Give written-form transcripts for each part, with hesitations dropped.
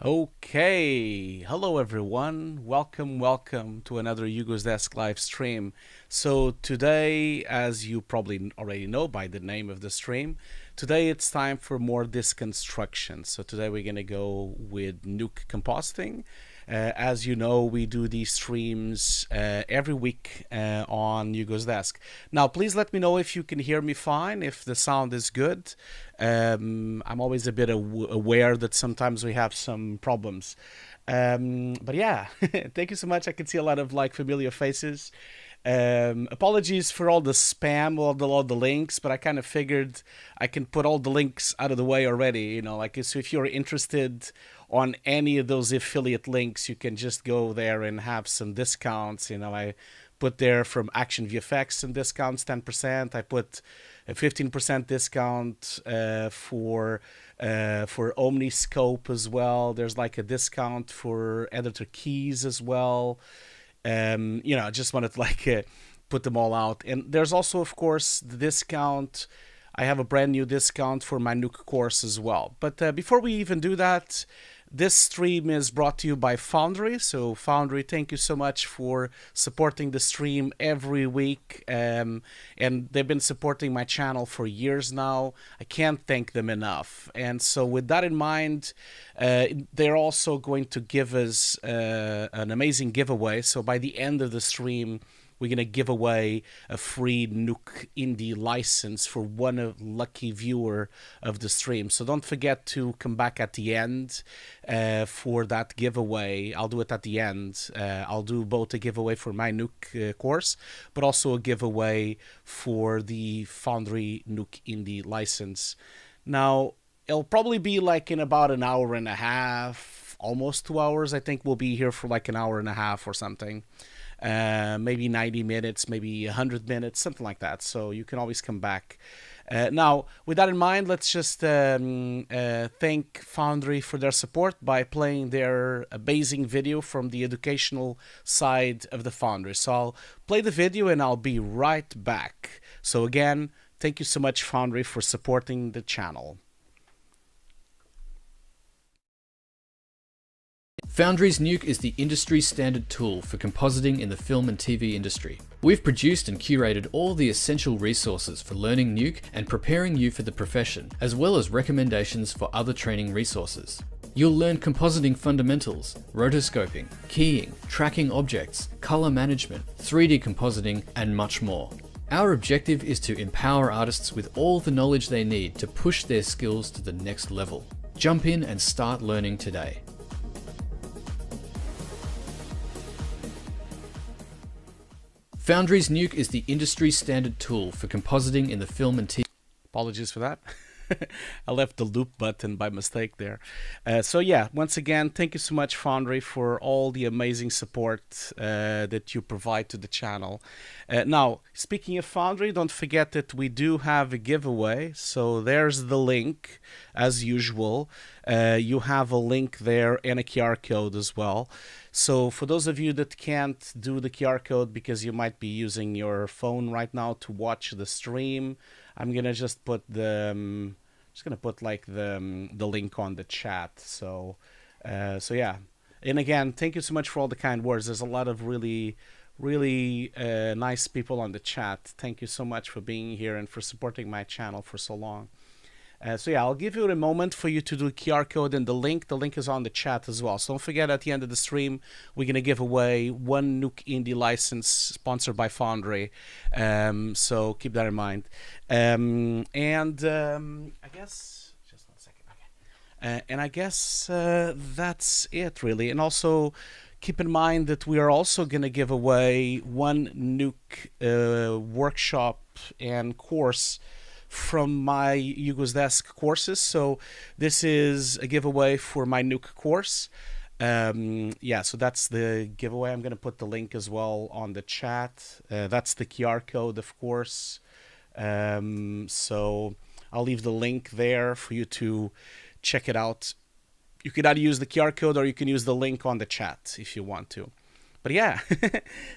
Okay, hello everyone. Welcome to another Hugo's Desk live stream. So today, as you probably already know by the name of the stream, today it's time for more deconstruction. So today we're gonna go with Nuke compositing. As you know, we do these streams every week on Hugo's Desk. Now, please let me know if you can hear me fine, if the sound is good. I'm always a bit aware that sometimes we have some problems. But yeah, thank you so much. I can see a lot of like familiar faces. Apologies for all the spam, all the links, but I kind of figured I can put all the links out of the way already. Like so if you're interested on any of those affiliate links, you can just go there and have some discounts. I put there from Action VFX some discounts, 10%. I put a 15% discount for Omniscope as well. There's like a discount for editor keys as well. I just wanted to put them all out. And there's also, of course, the discount. I have a brand new discount for my Nuke course as well. But before we even do that, this stream is brought to you by Foundry. So Foundry, thank you so much for supporting the stream every week. And they've been supporting my channel for years now. I can't thank them enough. And so with that in mind, they're also going to give us an amazing giveaway. So by the end of the stream, we're going to give away a free Nuke Indie license for one lucky viewer of the stream. So don't forget to come back at the end for that giveaway. I'll do it at the end. I'll do both a giveaway for my Nuke course, but also a giveaway for the Foundry Nuke Indie license. Now, it'll probably be like in about an hour and a half, almost 2 hours. I think we'll be here for like an hour and a half or something. Maybe 90 minutes, maybe 100 minutes, something like that. So you can always come back. Now, with that in mind, let's just thank Foundry for their support by playing their amazing video from the educational side of the Foundry. So I'll play the video and I'll be right back. So again, thank you so much, Foundry, for supporting the channel. Foundry's Nuke is the industry standard tool for compositing in the film and TV industry. We've produced and curated all the essential resources for learning Nuke and preparing you for the profession, as well as recommendations for other training resources. You'll learn compositing fundamentals, rotoscoping, keying, tracking objects, color management, 3D compositing, and much more. Our objective is to empower artists with all the knowledge they need to push their skills to the next level. Jump in and start learning today. Foundry's Nuke is the industry standard tool for compositing in the film and TV. Apologies for that. I left the loop button by mistake there. So yeah, once again, thank you so much, Foundry, for all the amazing support that you provide to the channel. Now, speaking of Foundry, don't forget that we do have a giveaway. So there's the link, as usual. You have a link there and a QR code as well. So for those of you that can't do the QR code because you might be using your phone right now to watch the stream, I'm gonna just put the the link on the chat. So yeah. And again, thank you so much for all the kind words. There's a lot of really nice people on the chat. Thank you so much for being here and for supporting my channel for so long. So yeah, I'll give you a moment for you to do QR code and the link. The link is on the chat as well. So don't forget, at the end of the stream, we're going to give away one Nuke Indie license sponsored by Foundry. So keep that in mind. I guess, just 1 second. Okay. And I guess that's it, really. And also, keep in mind that we are also going to give away one Nuke workshop and course from my Hugo's Desk courses. So this is a giveaway for my Nuke course. Yeah, so that's the giveaway. I'm going to put the link as well on the chat. That's the QR code, of course. So I'll leave the link there for you to check it out. You can either use the QR code or you can use the link on the chat if you want to. But yeah,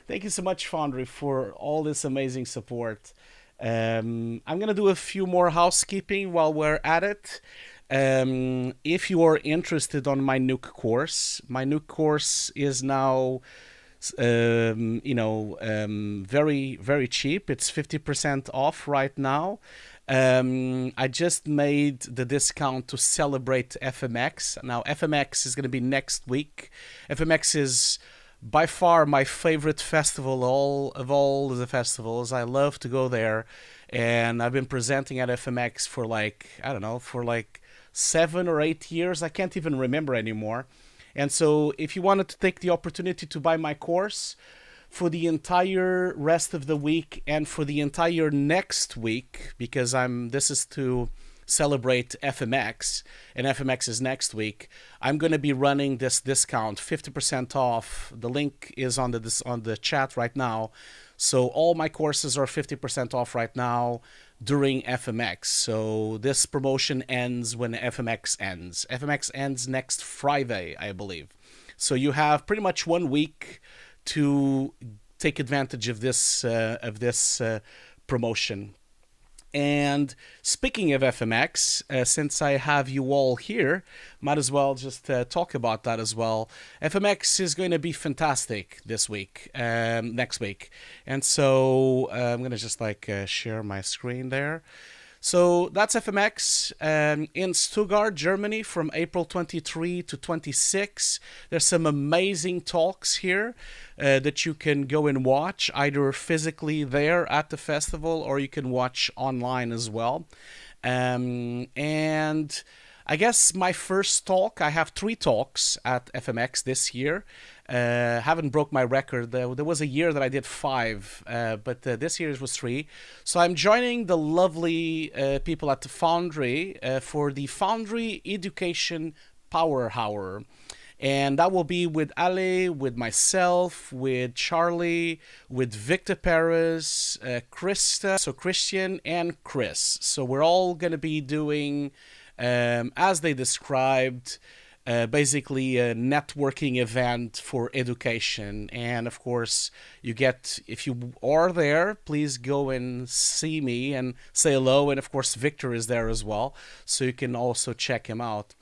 thank you so much, Foundry, for all this amazing support. I'm gonna do a few more housekeeping while we're at it. If you are interested on my Nuke course is now very, very cheap. It's 50% off right now. I just made the discount to celebrate FMX. Now, FMX is going to be next week. FMX is by far my favorite festival of all the festivals. I love to go there. And I've been presenting at FMX for for 7 or 8 years. I can't even remember anymore. And so if you wanted to take the opportunity to buy my course for the entire rest of the week and for the entire next week, because this is to celebrate FMX, and FMX is next week, I'm going to be running this discount, 50% off. The link is on the chat right now. So all my courses are 50% off right now during FMX. So this promotion ends when FMX ends. FMX ends next Friday, I believe. So you have pretty much 1 week to take advantage of this promotion. And speaking of FMX, since I have you all here, might as well just talk about that as well. FMX is going to be fantastic next week. And so I'm going to just share my screen there. So that's FMX in Stuttgart, Germany from April 23 to 26. There's some amazing talks here that you can go and watch, either physically there at the festival or you can watch online as well. And I guess my first talk, I have 3 talks at FMX this year. Haven't broke my record. There was a year that I did 5, but this year it was 3. So I'm joining the lovely people at the Foundry for the Foundry Education Power Hour. And that will be with Ale, with myself, with Charlie, with Victor Perez, Krista, so Christian, and Chris. So we're all going to be doing, as they described, basically a networking event for education. And of course, if you are there, please go and see me and say hello. And of course, Victor is there as well, so you can also check him out.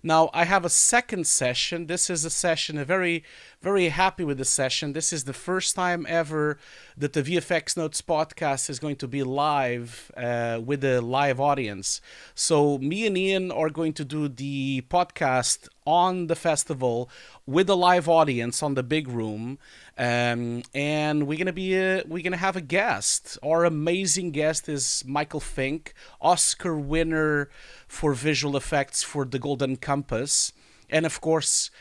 Now, I have a second session. This is a session, very, very happy with the session. This is the first time ever that the VFX Notes podcast is going to be live with a live audience. So me and Ian are going to do the podcast on the festival with a live audience on the big room. And we're gonna have a guest. Our amazing guest is Michael Fink, Oscar winner for visual effects for the Golden Compass, and of course,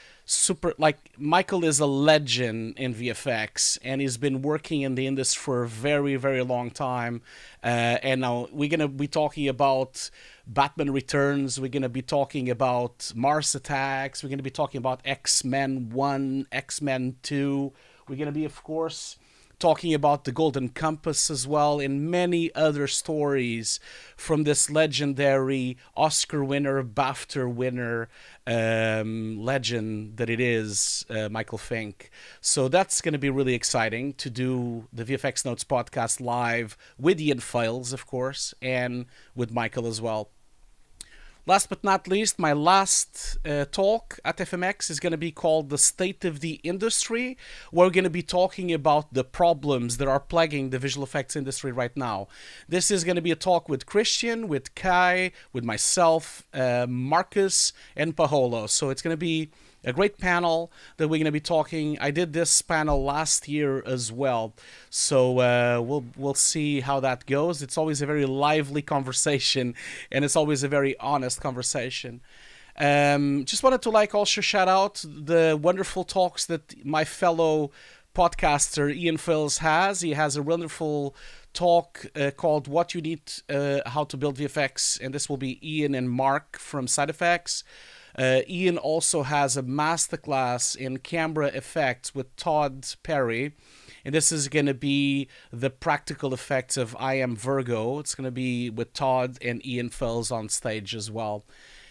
Michael is a legend in VFX, and he's been working in the industry for a very, very long time. And now we're gonna be talking about Batman Returns. We're gonna be talking about Mars Attacks. We're gonna be talking about X-Men 1, X-Men 2. We're going to be, of course, talking about the Golden Compass as well, and many other stories from this legendary Oscar winner, BAFTA winner, legend that it is, Michael Fink. So that's going to be really exciting to do the VFX Notes podcast live with Ian Files, of course, and with Michael as well. Last but not least, my last talk at FMX is going to be called The State of the Industry. We're going to be talking about the problems that are plaguing the visual effects industry right now. This is going to be a talk with Christian, with Kai, with myself, Marcus, and Paolo. So it's going to be a great panel that we're going to be talking. I did this panel last year as well, so we'll see how that goes. It's always a very lively conversation, and it's always a very honest conversation. Just wanted to also shout out the wonderful talks that my fellow podcaster Ian Files has. He has a wonderful talk called What You Need, How to Build VFX, and this will be Ian and Mark from Side Effects. Ian also has a masterclass in camera effects with Todd Perry, and this is going to be the practical effects of I Am Virgo. It's going to be with Todd and Ian Files on stage as well.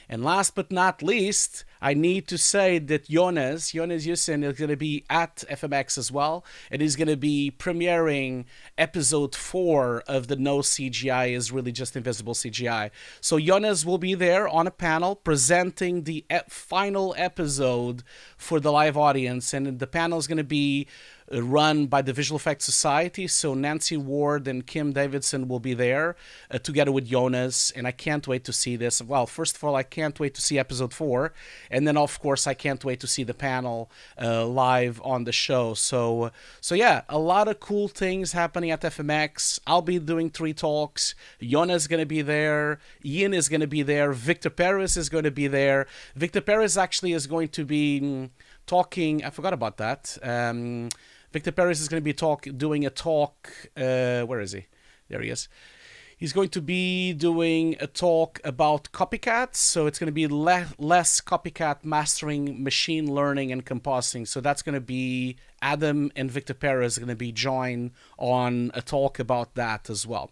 And last but not least, I need to say that Jonas Yusin is going to be at FMX as well, and he's going to be premiering episode 4 of the No CGI is Really Just Invisible CGI. So Jonas will be there on a panel presenting the final episode for the live audience, and the panel is going to be run by the Visual Effects Society. So Nancy Ward and Kim Davidson will be there together with Jonas, and I can't wait to see this. Well, first of all, I can't wait to see episode 4, and then of course I can't wait to see the panel live on the show. So yeah, a lot of cool things happening at FMX. I'll be doing 3 talks. Jonas is going to be there. Ian is going to be there. Victor Perez is going to be there. Victor Perez actually is going to be talking. I forgot about that. Victor Perez is going to be doing a talk. Where is he? There he is. He's going to be doing a talk about copycats. So it's going to be less copycat mastering, machine learning, and compositing. So that's going to be Adam and Victor Perez are going to be joined on a talk about that as well.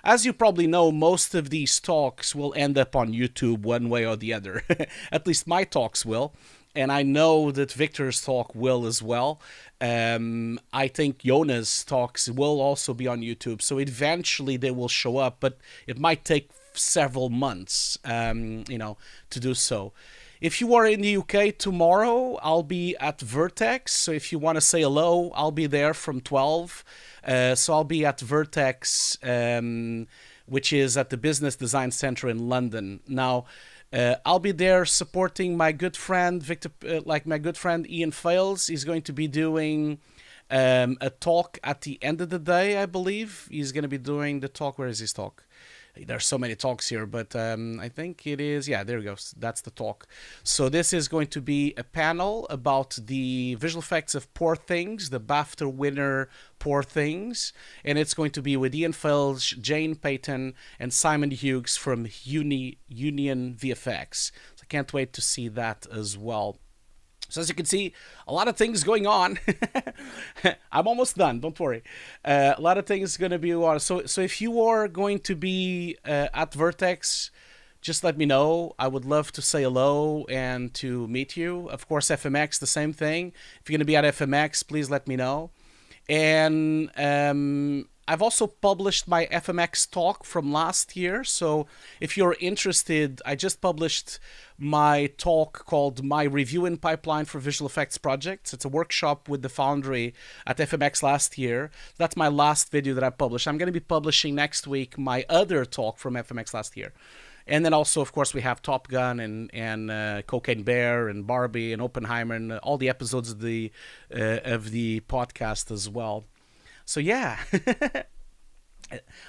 As you probably know, most of these talks will end up on YouTube one way or the other. At least my talks will. And I know that Victor's talk will as well. I think Jonas' talks will also be on YouTube. So eventually they will show up, but it might take several months, to do so. If you are in the UK tomorrow, I'll be at Vertex. So if you want to say hello, I'll be there from 12. So I'll be at Vertex, which is at the Business Design Center in London. Now, I'll be there supporting my good friend my good friend Ian Fales. He's going to be doing a talk at the end of the day, I believe. He's going to be doing the talk. Where is his talk? There's so many talks here, but I think it is. Yeah, there we go. That's the talk. So this is going to be a panel about the visual effects of Poor Things, the BAFTA winner Poor Things. And it's going to be with Ian Fels, Jane Payton, and Simon Hughes from Union VFX. So I can't wait to see that as well. So as you can see, a lot of things going on. I'm almost done, don't worry. A lot of things going to be on. So if you are going to be at Vertex, just let me know. I would love to say hello and to meet you. Of course, FMX, the same thing. If you're going to be at FMX, please let me know. And I've also published my FMX talk from last year. So if you're interested, I just published my talk called My Reviewing Pipeline for Visual Effects Projects. It's a workshop with the Foundry at FMX last year. That's my last video that I published. I'm going to be publishing next week my other talk from FMX last year. And then also, of course, we have Top Gun and Cocaine Bear and Barbie and Oppenheimer and all the episodes of the podcast as well. So yeah,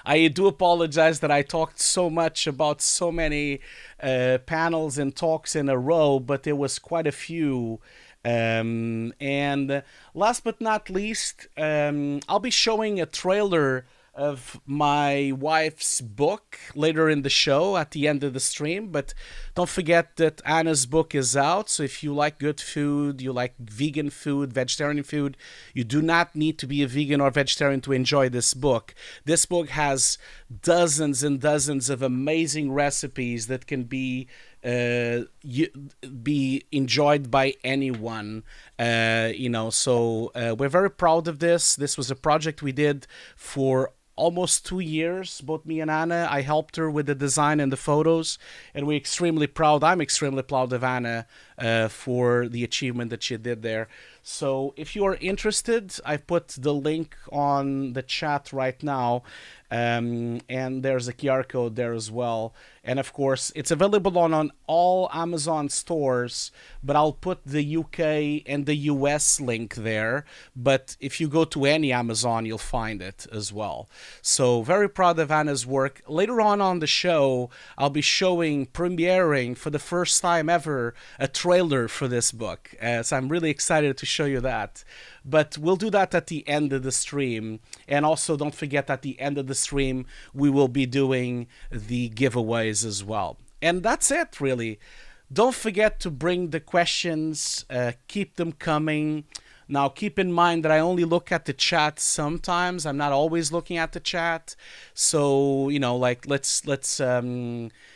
I do apologize that I talked so much about so many panels and talks in a row, but there was quite a few. And last but not least, I'll be showing a trailer of my wife's book later in the show at the end of the stream. But don't forget that Anna's book is out. So if you like good food, you like vegan food, vegetarian food, you do not need to be a vegan or vegetarian to enjoy this book. This book has dozens and dozens of amazing recipes that can be enjoyed by anyone. So we're very proud of this. This was a project we did for almost 2 years, both me and Anna. I helped her with the design and the photos, and we're extremely proud. I'm extremely proud of Anna for the achievement that she did there. So if you are interested, I've put the link on the chat right now, and there's a QR code there as well. And of course, it's available on all Amazon stores, but I'll put the UK and the US link there. But if you go to any Amazon, you'll find it as well. So very proud of Anna's work. Later on the show, I'll be premiering for the first time ever a trailer for this book. So I'm really excited to show you that. But we'll do that at the end of the stream. And also don't forget, at the end of the stream, we will be doing the giveaways as well. And that's it, really. Don't forget to bring the questions. Keep them coming. Now, keep in mind that I only look at the chat sometimes. I'm not always looking at the chat. So, let's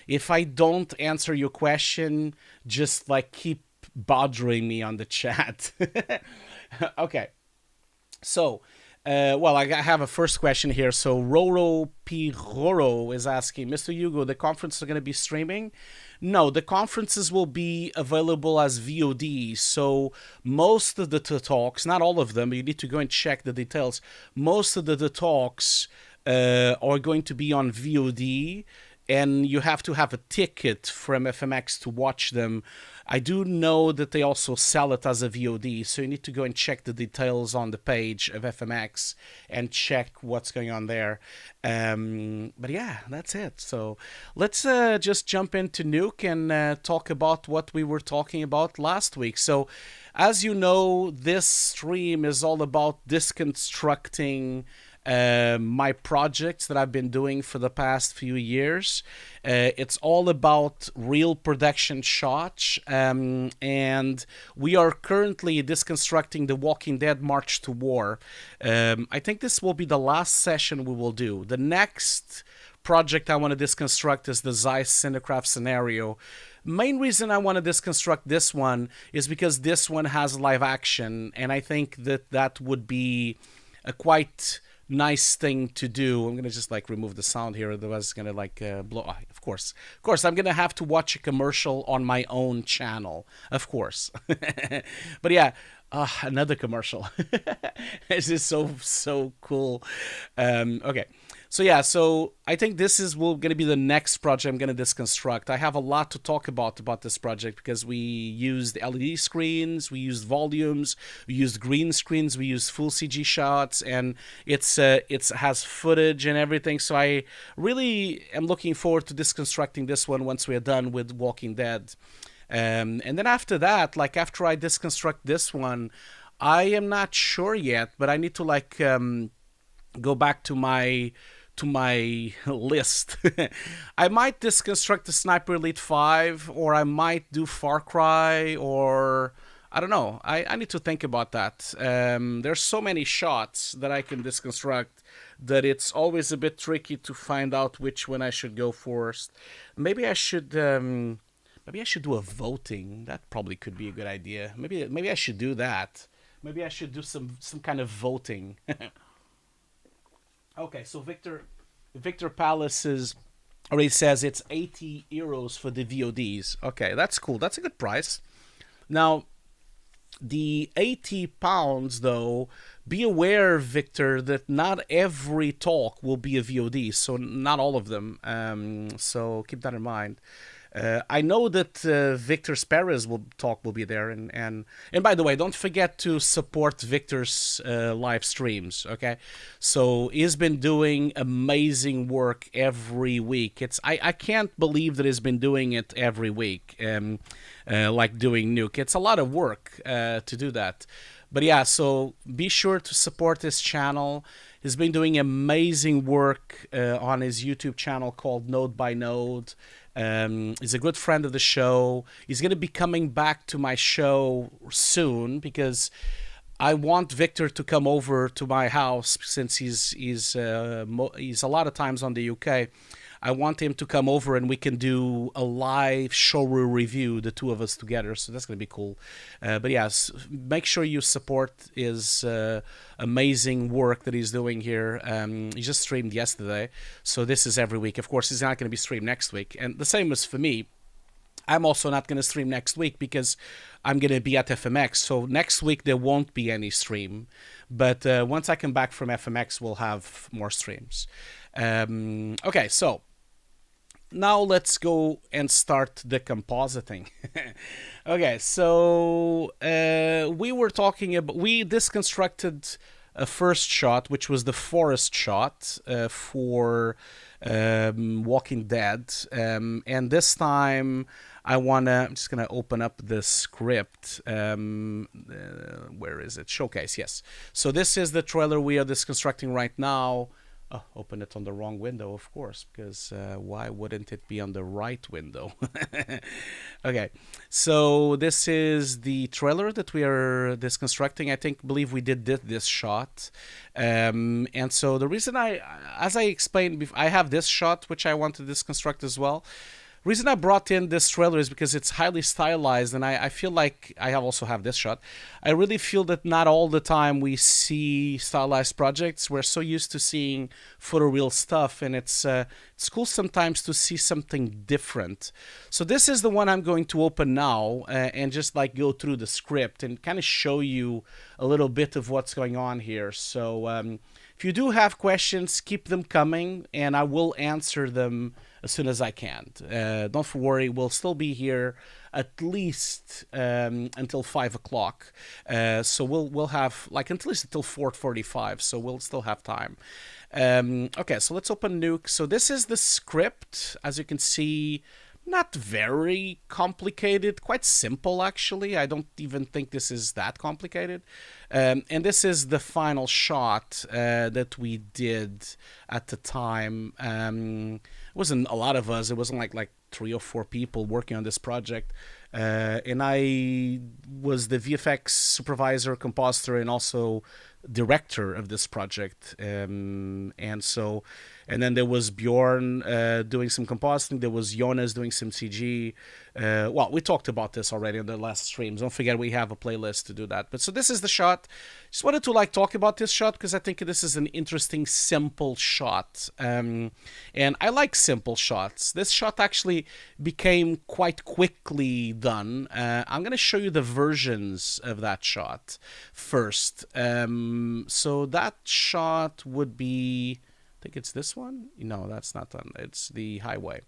if I don't answer your question, just keep bothering me on the chat. Okay. So, well, I have a first question here. So, Roro Piroro is asking, Mr. Hugo, the conference is going to be streaming? No, the conferences will be available as VOD. So, most of the talks, not all of them, you need to go and check the details. Most of the talks are going to be on VOD, and you have to have a ticket from FMX to watch them. I do know that they also sell it as a VOD, so you need to go and check the details on the page of FMX and check what's going on there. But yeah, that's it. So let's just jump into Nuke and talk about what we were talking about last week. So as you know, this stream is all about deconstructing my projects that I've been doing for the past few years. It's all about real production shots, and we are currently deconstructing The Walking Dead March to War. I think this will be the last session we will do. The next project I want to deconstruct is the Zeiss Cinecraft scenario. Main reason I want to deconstruct this one is because this one has live action, and I think that that would be a quite nice thing to do. I'm gonna just like remove the sound here, otherwise it's gonna like blow. Of course, I'm gonna have to watch a commercial on my own channel, of course. But yeah, another commercial. This is so cool. Okay. So yeah, so I think this is going to be the next project I'm going to deconstruct. I have a lot to talk about this project because we used LED screens, we used volumes, we used green screens, we used full CG shots, and it has footage and everything. So I really am looking forward to deconstructing this one once we're done with Walking Dead. And then after that, like after I deconstruct this one, I am not sure yet, but I need to like go back to my list. I might deconstruct the Sniper Elite 5, or I might do Far Cry, or I don't know. I need to think about that. There's so many shots that I can deconstruct that it's always a bit tricky to find out which one I should go first. Maybe I should do a voting. That probably could be a good idea. Maybe I should do that. Maybe I should do some kind of voting. Okay, so Victor Palace already says it's 80 euros for the VODs. Okay, that's cool. That's a good price. Now, the 80 pounds, though, be aware, Victor, that not every talk will be a VOD, so not all of them. So keep that in mind. I know that Victor's Perez will be there, and by the way, don't forget to support Victor's live streams. Okay, so he's been doing amazing work every week. I can't believe that he's been doing it every week, like doing Nuke. It's a lot of work to do that. But yeah, so be sure to support his channel. He's been doing amazing work on his YouTube channel called Node by Node. He's a good friend of the show. He's going to be coming back to my show soon because I want Victor to come over to my house since he's a lot of times on the UK. I want him to come over and we can do a live showroom review, the two of us together. So that's going to be cool. But yes, make sure you support his amazing work that he's doing here. He just streamed yesterday. So this is every week. Of course, he's not going to be streamed next week. And the same as for me. I'm also not going to stream next week because I'm going to be at FMX. So next week there won't be any stream. But once I come back from FMX, we'll have more streams. Okay, so now let's go and start the compositing. Okay, so we deconstructed a first shot, which was the forest shot for Walking Dead. And this time I'm just gonna open up the script. Where is it? Showcase, yes. So this is the trailer we are deconstructing right now. Oh, open it on the wrong window, of course, because why wouldn't it be on the right window? Okay, so this is the trailer that we are deconstructing. Believe we did this shot. And so the reason as I explained before, I have this shot, which I want to deconstruct as well. reason I brought in this trailer is because it's highly stylized, and I feel like I also have this shot. I really feel that not all the time we see stylized projects. We're so used to seeing photoreal stuff, and it's cool sometimes to see something different. So this is the one I'm going to open now, and just like go through the script and kind of show you a little bit of what's going on here. So if you do have questions, keep them coming, and I will answer them as soon as I can. Don't worry, we'll still be here at least until 5 o'clock. So we'll have like at least until 4:45. So we'll still have time. Okay, so let's open Nuke. So this is the script, as you can see. Not very complicated, quite simple actually. I don't even think this is that complicated. And this is the final shot that we did at the time. It wasn't a lot of us. It wasn't like 3 or 4 people working on this project. And I was the VFX supervisor, compositor, and also director of this project. And then there was Bjorn doing some compositing. There was Jonas doing some CG. Well, we talked about this already in the last streams. Don't forget we have a playlist to do that. But so this is the shot. Just wanted to talk about this shot because I think this is an interesting, simple shot. And I like simple shots. This shot actually became quite quickly done. I'm going to show you the versions of that shot first. So that shot would be, I think it's this one. No, that's not done. It's the highway.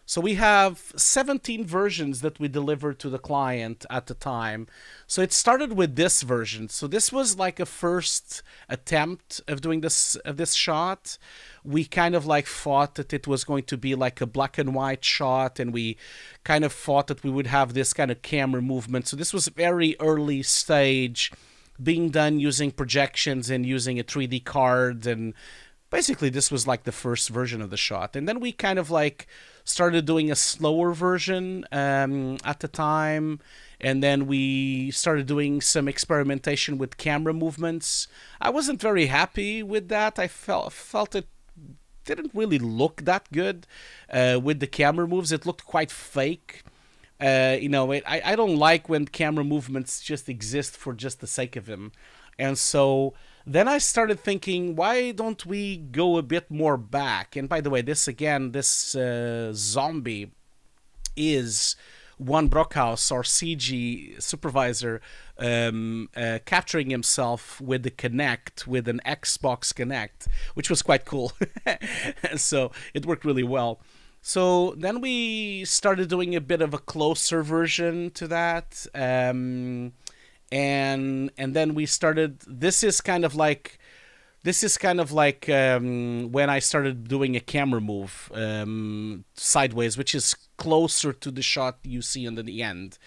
So we have 17 versions that we delivered to the client at the time. So it started with this version. So this was like a first attempt of doing this shot. We kind of thought that it was going to be like a black and white shot, and we kind of thought that we would have this kind of camera movement. So this was very early stage, being done using projections and using a 3D card, and basically this was like the first version of the shot. And then we kind of started doing a slower version at the time, and then we started doing some experimentation with camera movements. I wasn't very happy with that. I felt it didn't really look that good with the camera moves. It looked quite fake. I don't like when camera movements just exist for just the sake of them. And so then I started thinking, why don't we go a bit more back? And by the way, this zombie is Juan Brockhaus, our CG supervisor, capturing himself with the Kinect, with an Xbox Kinect, which was quite cool. So it worked really well. So then we started doing a bit of a closer version to that. And then we started, this is kind of like when I started doing a camera move sideways, which is closer to the shot you see in the end.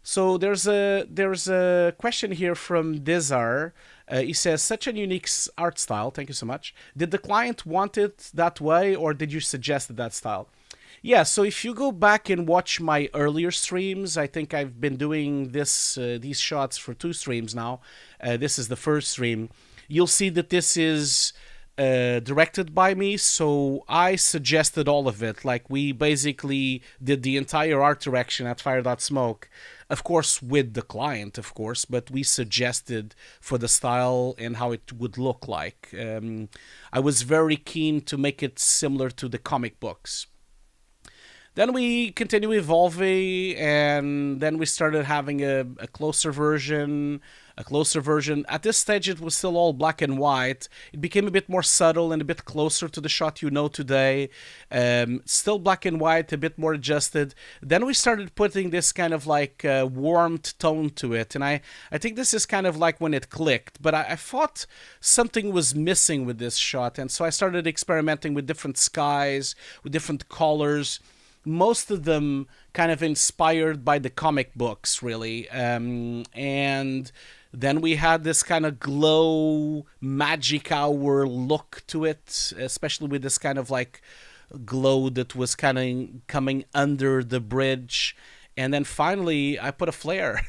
So there's a question here from Dizar. He says, such a unique art style. Thank you so much. Did the client want it that way, or did you suggest that style? Yeah, so if you go back and watch my earlier streams, I think I've been doing these shots for 2 streams now. This is the first stream. You'll see that this is directed by me, so I suggested all of it. We basically did the entire art direction at Fire.Smoke, of course with the client, of course, but we suggested for the style and how it would look like. I was very keen to make it similar to the comic books. Then we continue evolving, and then we started having a closer version. At this stage, it was still all black and white. It became a bit more subtle and a bit closer to the shot you know today. Still black and white, a bit more adjusted. Then we started putting this kind of warmed tone to it, and I think this is kind of when it clicked. But I thought something was missing with this shot, and so I started experimenting with different skies, with different colors. Most of them kind of inspired by the comic books, really. And then we had this kind of glow magic hour look to it, especially with this kind of glow that was kind of coming under the bridge. And then finally, I put a flare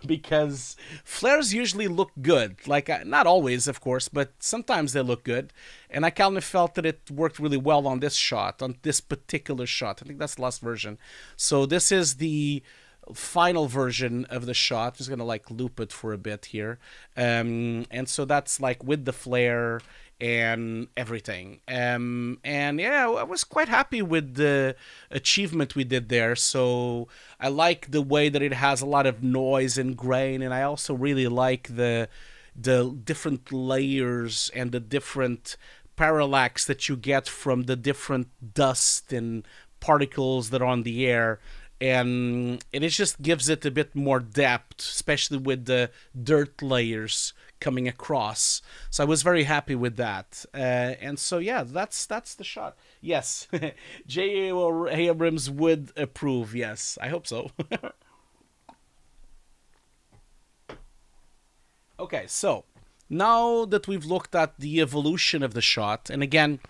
because flares usually look good. Like, not always, of course, but sometimes they look good. And I kind of felt that it worked really well on this shot, on this particular shot. I think that's the last version. So this is the final version of the shot. Just gonna like loop it for a bit here. And so that's like with the flare and everything. And yeah, I was quite happy with the achievement we did there. So I like the way that it has a lot of noise and grain, and I also really like the different layers and the different parallax that you get from the different dust and particles that are on the air. And it just gives it a bit more depth, especially with the dirt layers coming across. So I was very happy with that. And so yeah, that's the shot. Yes, J. Abrams would approve. Yes, I hope so. Okay, so now that we've looked at the evolution of the shot, and again,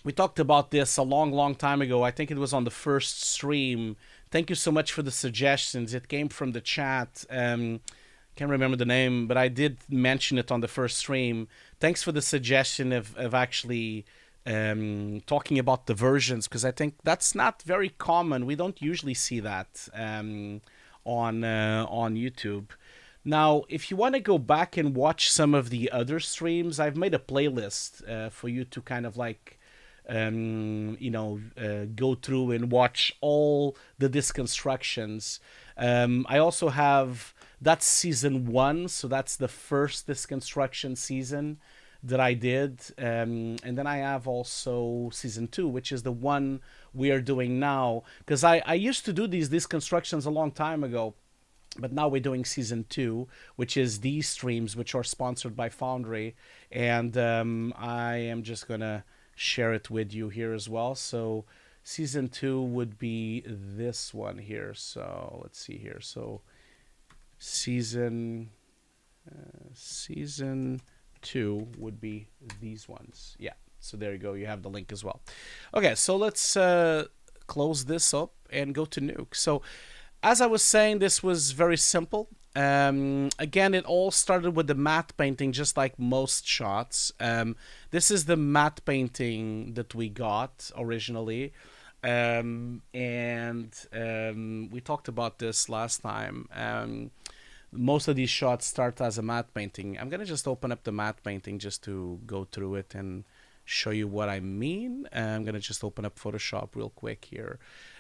we talked about this a long, long time ago. I think it was on the first stream. Thank you so much for the suggestions. It came from the chat. Can't remember the name, but I did mention it on the first stream. Thanks for the suggestion of actually talking about the versions, because I think that's not very common. We don't usually see that on YouTube. Now, if you want to go back and watch some of the other streams, I've made a playlist for you to kind of like go through and watch all the deconstructions. I also have, that's season 1, so that's the first deconstruction season that I did, and then I have also season 2, which is the one we are doing now, because I used to do these deconstructions a long time ago, but now we're doing season 2, which is these streams, which are sponsored by Foundry, and I am just gonna share it with you here as well. So season 2 would be this one here. So let's see here. So season 2 would be these ones. Yeah, so there you go, you have the link as well. Okay, so let's close this up and go to Nuke. So as I was saying, this was very simple. Again, it all started with the matte painting, just like most shots. This is the matte painting that we got originally. We talked about this last time. Most of these shots start as a matte painting. I'm going to just open up the matte painting just to go through it and show you what I mean. I'm going to just open up Photoshop real quick here.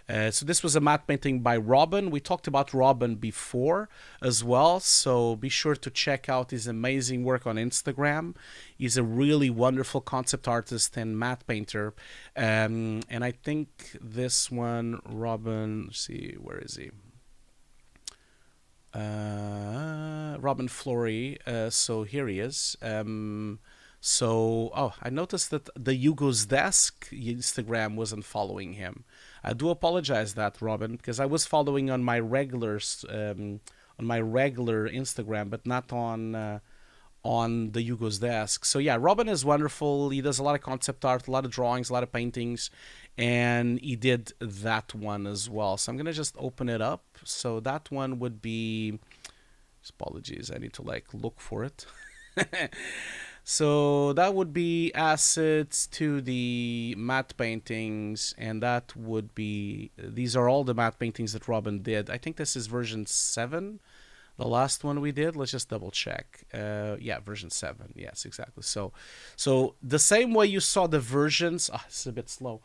So this was a matte painting by Robin. We talked about Robin before as well, so be sure to check out his amazing work on Instagram. He's a really wonderful concept artist and matte painter. And I think this one, Robin, let's see, where is he? Robin Flory. So here he is. I noticed that the Hugo's Desk Instagram wasn't following him. I do apologize that, Robin, because I was following on my regular Instagram, but not on the Hugo's Desk. So yeah, Robin is wonderful. He does a lot of concept art, a lot of drawings, a lot of paintings, and he did that one as well. So I'm gonna just open it up. So that one would be, apologies, I need to like look for it. So that would be assets to the matte paintings, and that would be, these are all the matte paintings that Robin did. I think this is version 7, the last one we did. Let's just double check. Yeah, version 7. Yes, exactly. So the same way you saw the versions, it's a bit slow.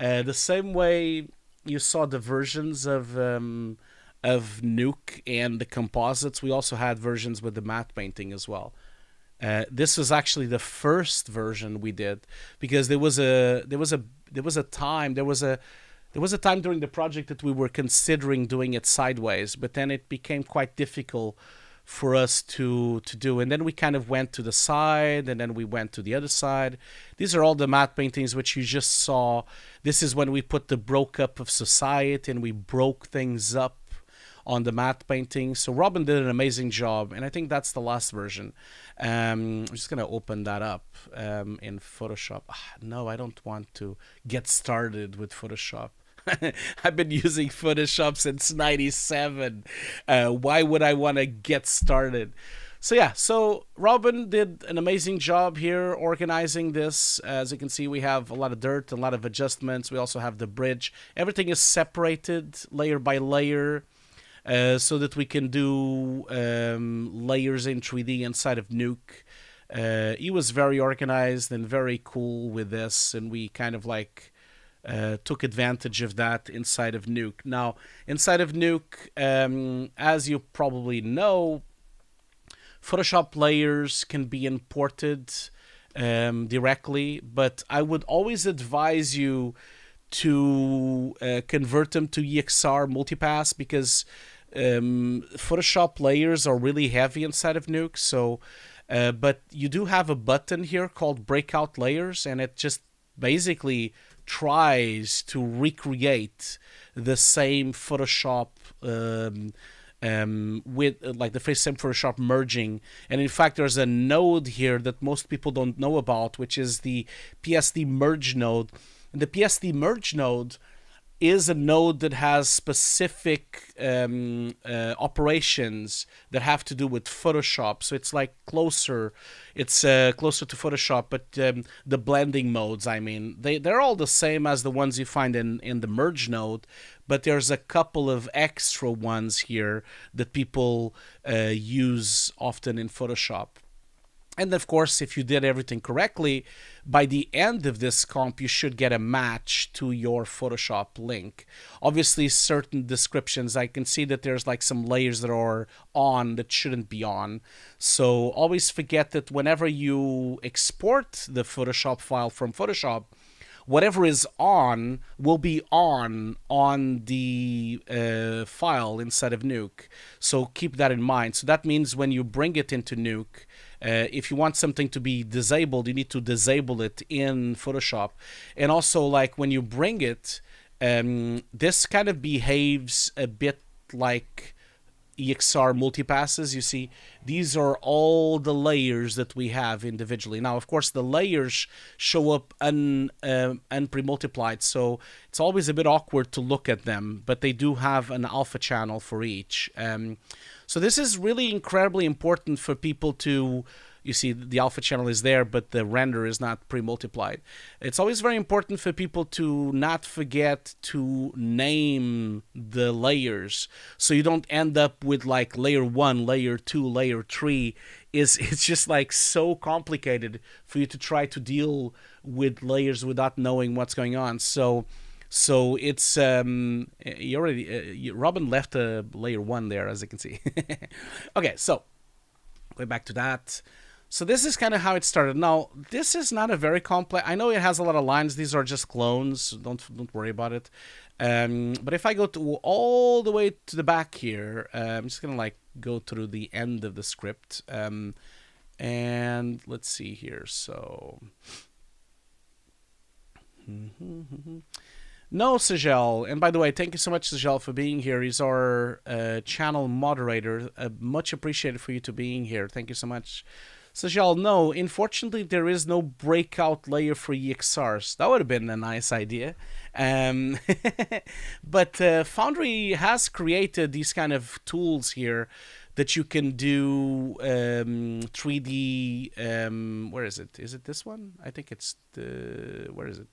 The same way you saw the versions of Nuke and the composites, we also had versions with the matte painting as well. This was actually the first version we did, because there was a time during the project that we were considering doing it sideways, but then it became quite difficult for us to do, and then we kind of went to the side, and then we went to the other side. These are all the matte paintings which you just saw. This is when we put the broke up of society and we broke things up on the matte painting. So Robin did an amazing job, and I think that's the last version. I'm just gonna open that up in Photoshop. No, I don't want to get started with Photoshop. I've been using Photoshop since '97. Why would I want to get started? So yeah, so Robin did an amazing job here organizing this. As you can see, we have a lot of dirt, a lot of adjustments. We also have the bridge. Everything is separated layer by layer, so that we can do layers in 3D inside of Nuke. He was very organized and very cool with this, and we kind of like took advantage of that inside of Nuke. Now, inside of Nuke, as you probably know, Photoshop layers can be imported directly, but I would always advise you to convert them to EXR multipass, because Photoshop layers are really heavy inside of Nuke. So, but you do have a button here called Breakout Layers, and it just basically tries to recreate the same Photoshop with like the same Photoshop merging. And in fact, there's a node here that most people don't know about, which is the PSD merge node. And the PSD merge node is a node that has specific operations that have to do with Photoshop. So it's like closer to Photoshop, but the blending modes, I mean, they're all the same as the ones you find in the merge node, but there's a couple of extra ones here that people use often in Photoshop. And of course, if you did everything correctly, by the end of this comp, you should get a match to your Photoshop link. Obviously, certain descriptions, I can see that there's like some layers that are on that shouldn't be on. So always forget that whenever you export the Photoshop file from Photoshop, whatever is on will be on the file inside of Nuke. So keep that in mind. So that means when you bring it into Nuke, if you want something to be disabled, you need to disable it in Photoshop. And also, like when you bring it, this kind of behaves a bit like EXR multipasses. You see, these are all the layers that we have individually. Now, of course, the layers show up unpremultiplied, so it's always a bit awkward to look at them, but they do have an alpha channel for each. So this is really incredibly important for people to, you see, the alpha channel is there, but the render is not pre-multiplied. It's always very important for people to not forget to name the layers, so you don't end up with like layer 1, layer 2, layer 3. It's just like so complicated for you to try to deal with layers without knowing what's going on. So it's you already Robin left a layer 1 there, as you can see. Okay, so going back to that. So this is kind of how it started. Now, this is not a very complex. I know it has a lot of lines. These are just clones. Don't worry about it. But if I go to all the way to the back here, I'm just gonna like go through the end of the script. And let's see here. So. No, Sajel. And by the way, thank you so much, Sajel, for being here. He's our channel moderator. Much appreciated for you to being here. Thank you so much. Sajel, no, unfortunately, there is no breakout layer for EXRs. That would have been a nice idea. But Foundry has created these kind of tools here that you can do 3D. Where is it? Is it this one? I think it's the. Where is it?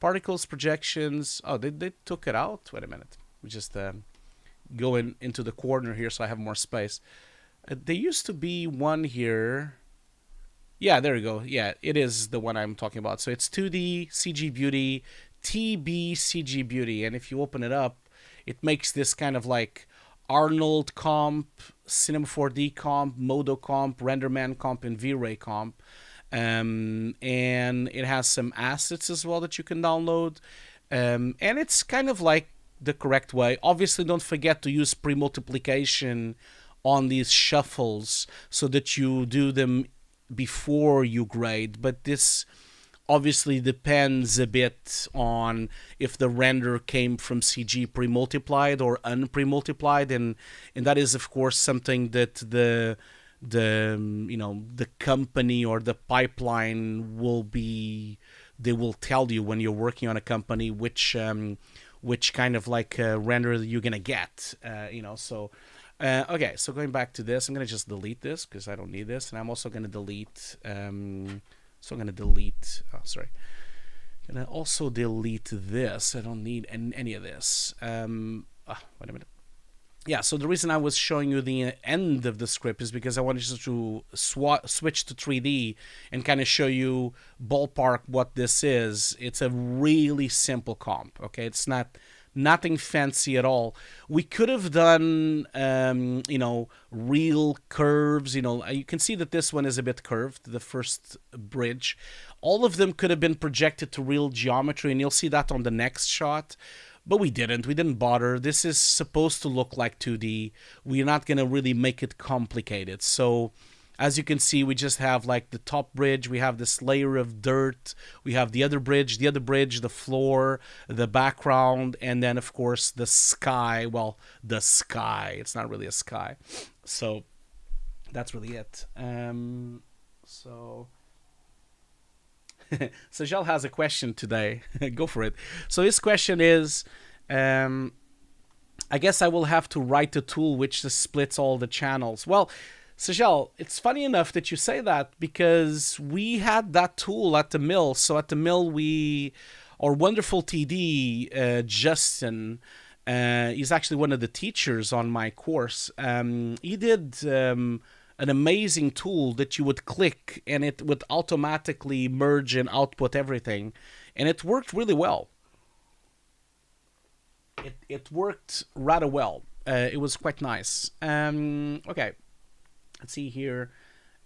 Particles, projections. Oh, they took it out. Wait a minute. We just go into the corner here so I have more space. There used to be one here. Yeah, there we go. Yeah, it is the one I'm talking about. So it's 2D CG Beauty, TB CG Beauty. And if you open it up, it makes this kind of like Arnold comp, Cinema 4D comp, Modo comp, RenderMan comp, and V-Ray comp. And it has some assets as well that you can download, and it's kind of like the correct way. Obviously, don't forget to use pre-multiplication on these shuffles so that you do them before you grade, but this obviously depends a bit on if the render came from CG pre-multiplied or unpre-multiplied, and that is of course something that the company or the pipeline will be, they will tell you when you're working on a company which which kind of like render you're gonna get. So okay, so going back to this, I'm gonna just delete this because I don't need this, and I'm also gonna delete. So I'm gonna delete. Oh, sorry. I'm gonna also delete this. I don't need any of this. Wait a minute. Yeah, so the reason I was showing you the end of the script is because I wanted to switch to 3D and kind of show you ballpark what this is. It's a really simple comp, okay? It's nothing fancy at all. We could have done, real curves. You can see that this one is a bit curved, the first bridge. All of them could have been projected to real geometry, and you'll see that on the next shot. But we didn't. We didn't bother. This is supposed to look like 2D. We're not going to really make it complicated. So, as you can see, we just have like the top bridge. We have this layer of dirt. We have the other bridge, the floor, the background, and then, of course, the sky. Well, the sky. It's not really a sky. So, that's really it. So Sajal has a question today. Go for it. So his question is, I guess I will have to write a tool which just splits all the channels. Well, Sajal, it's funny enough that you say that because we had that tool at the mill. So at the mill, our wonderful TD, Justin, he's actually one of the teachers on my course. He did an amazing tool that you would click and it would automatically merge and output everything. And it worked really well. It worked rather well. It was quite nice. Okay, let's see here.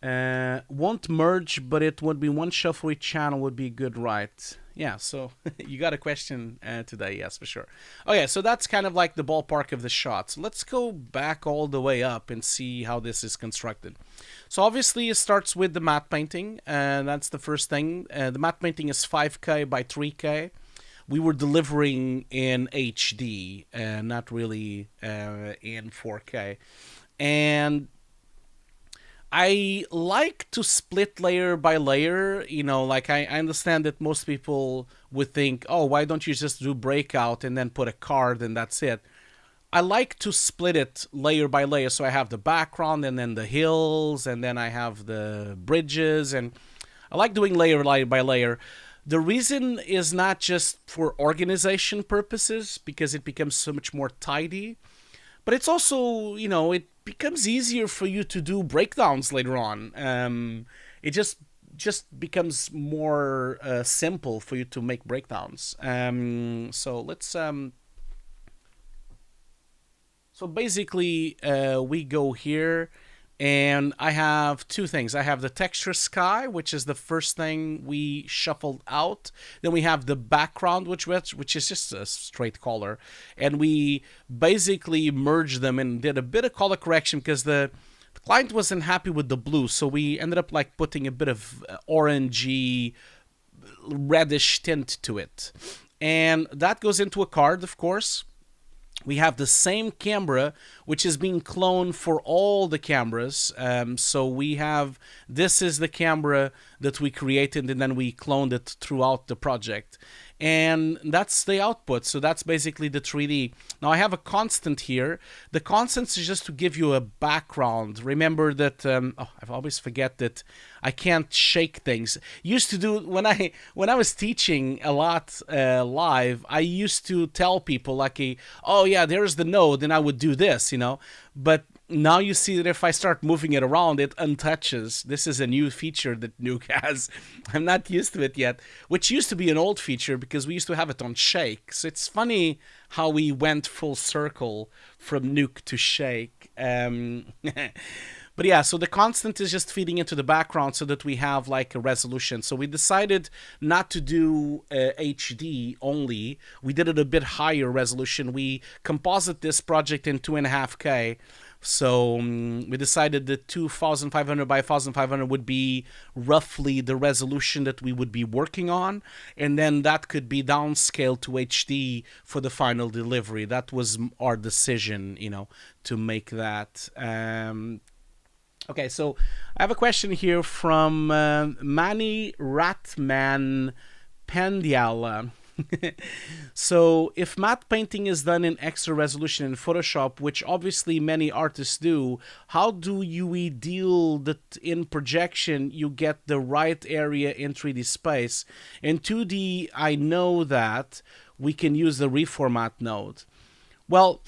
Won't merge, but it would be one shot for each channel would be good, right? Yeah, so you got a question today, yes, for sure. Okay, so that's kind of like the ballpark of the shots. Let's go back all the way up and see how this is constructed. So obviously it starts with the matte painting, and that's the first thing. The matte painting is 5K by 3K. We were delivering in HD, not really in 4K. And I like to split layer by layer. Like I understand that most people would think, oh, why don't you just do breakout and then put a card and that's it. I like to split it layer by layer. So I have the background and then the hills and then I have the bridges, and I like doing layer by layer. The reason is not just for organization purposes because it becomes so much more tidy, but it's also, it becomes easier for you to do breakdowns later on. It just becomes more simple for you to make breakdowns. So let's so basically we go here, and I have two things. I have the texture sky, which is the first thing we shuffled out. Then we have the background, which is just a straight color. And we basically merged them and did a bit of color correction because the client wasn't happy with the blue. So we ended up like putting a bit of orangey, reddish tint to it. And that goes into a card, of course. We have the same camera, which is being cloned for all the cameras. So we have, this is the camera that we created, and then we cloned it throughout the project. And that's the output. So that's basically the 3D. Now I have a constant here. The constant is just to give you a background. Remember that, I always forget that I can't shake things. Used to do, when I was teaching a lot live, I used to tell people like, oh yeah, there's the node, and I would do this, But now you see that if I start moving it around, it untouches. This is a new feature that Nuke has. I'm not used to it yet, which used to be an old feature because we used to have it on shake. So it's funny how we went full circle from Nuke to shake. But yeah, so the constant is just feeding into the background so that we have like a resolution. So we decided not to do HD only. We did it a bit higher resolution. We composite this project in 2.5K. So we decided that 2500 by 1500 would be roughly the resolution that we would be working on. And then that could be downscaled to HD for the final delivery. That was our decision, to make that. Okay, so I have a question here from Manny Ratman Pendiala. So if matte painting is done in extra resolution in Photoshop, which obviously many artists do, how do we deal that in projection you get the right area in 3D space? In 2D, I know that we can use the reformat node. Well,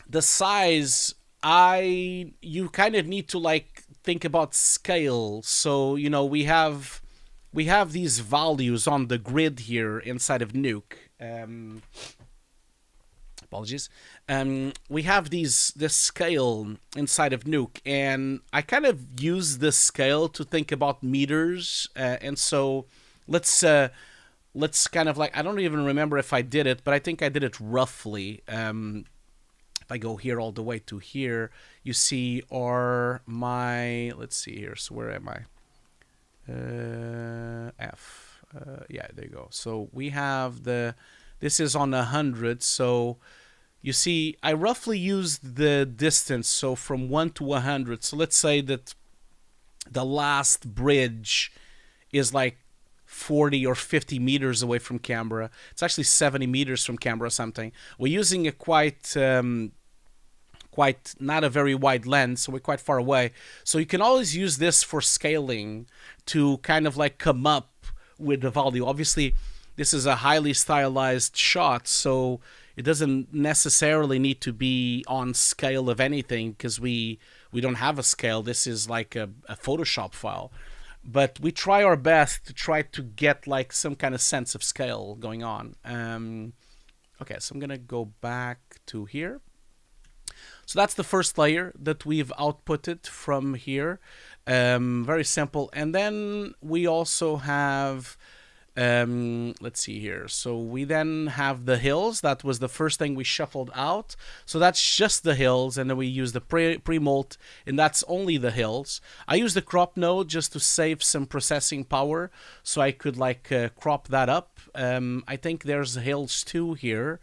the size, you kind of need to like think about scale. So, you know, we have these values on the grid here inside of Nuke. Apologies. We have this scale inside of Nuke, and I kind of use this scale to think about meters. And so let's kind of like, I don't even remember if I did it, but I think I did it roughly. If I go here all the way to here, you see, or my, let's see here. So where am I? F. Yeah, there you go. So we have this is on 100. So you see, I roughly used the distance. So from 1 to 100. So let's say that the last bridge is like 40 or 50 meters away from camera. It's actually 70 meters from camera or something. We're using a quite not a very wide lens, so we're quite far away. So you can always use this for scaling to kind of like come up with the value. Obviously, this is a highly stylized shot, so it doesn't necessarily need to be on scale of anything because we don't have a scale. This is like a Photoshop file. But we try our best to try to get like some kind of sense of scale going on. Okay, so I'm gonna go back to here. So that's the first layer that we've outputted from here. Very simple. And then we also have, let's see here. So we then have the hills. That was the first thing we shuffled out. So that's just the hills. And then we use the pre-molt, and that's only the hills. I use the crop node just to save some processing power. So I could like crop that up. I think there's hills 2 here.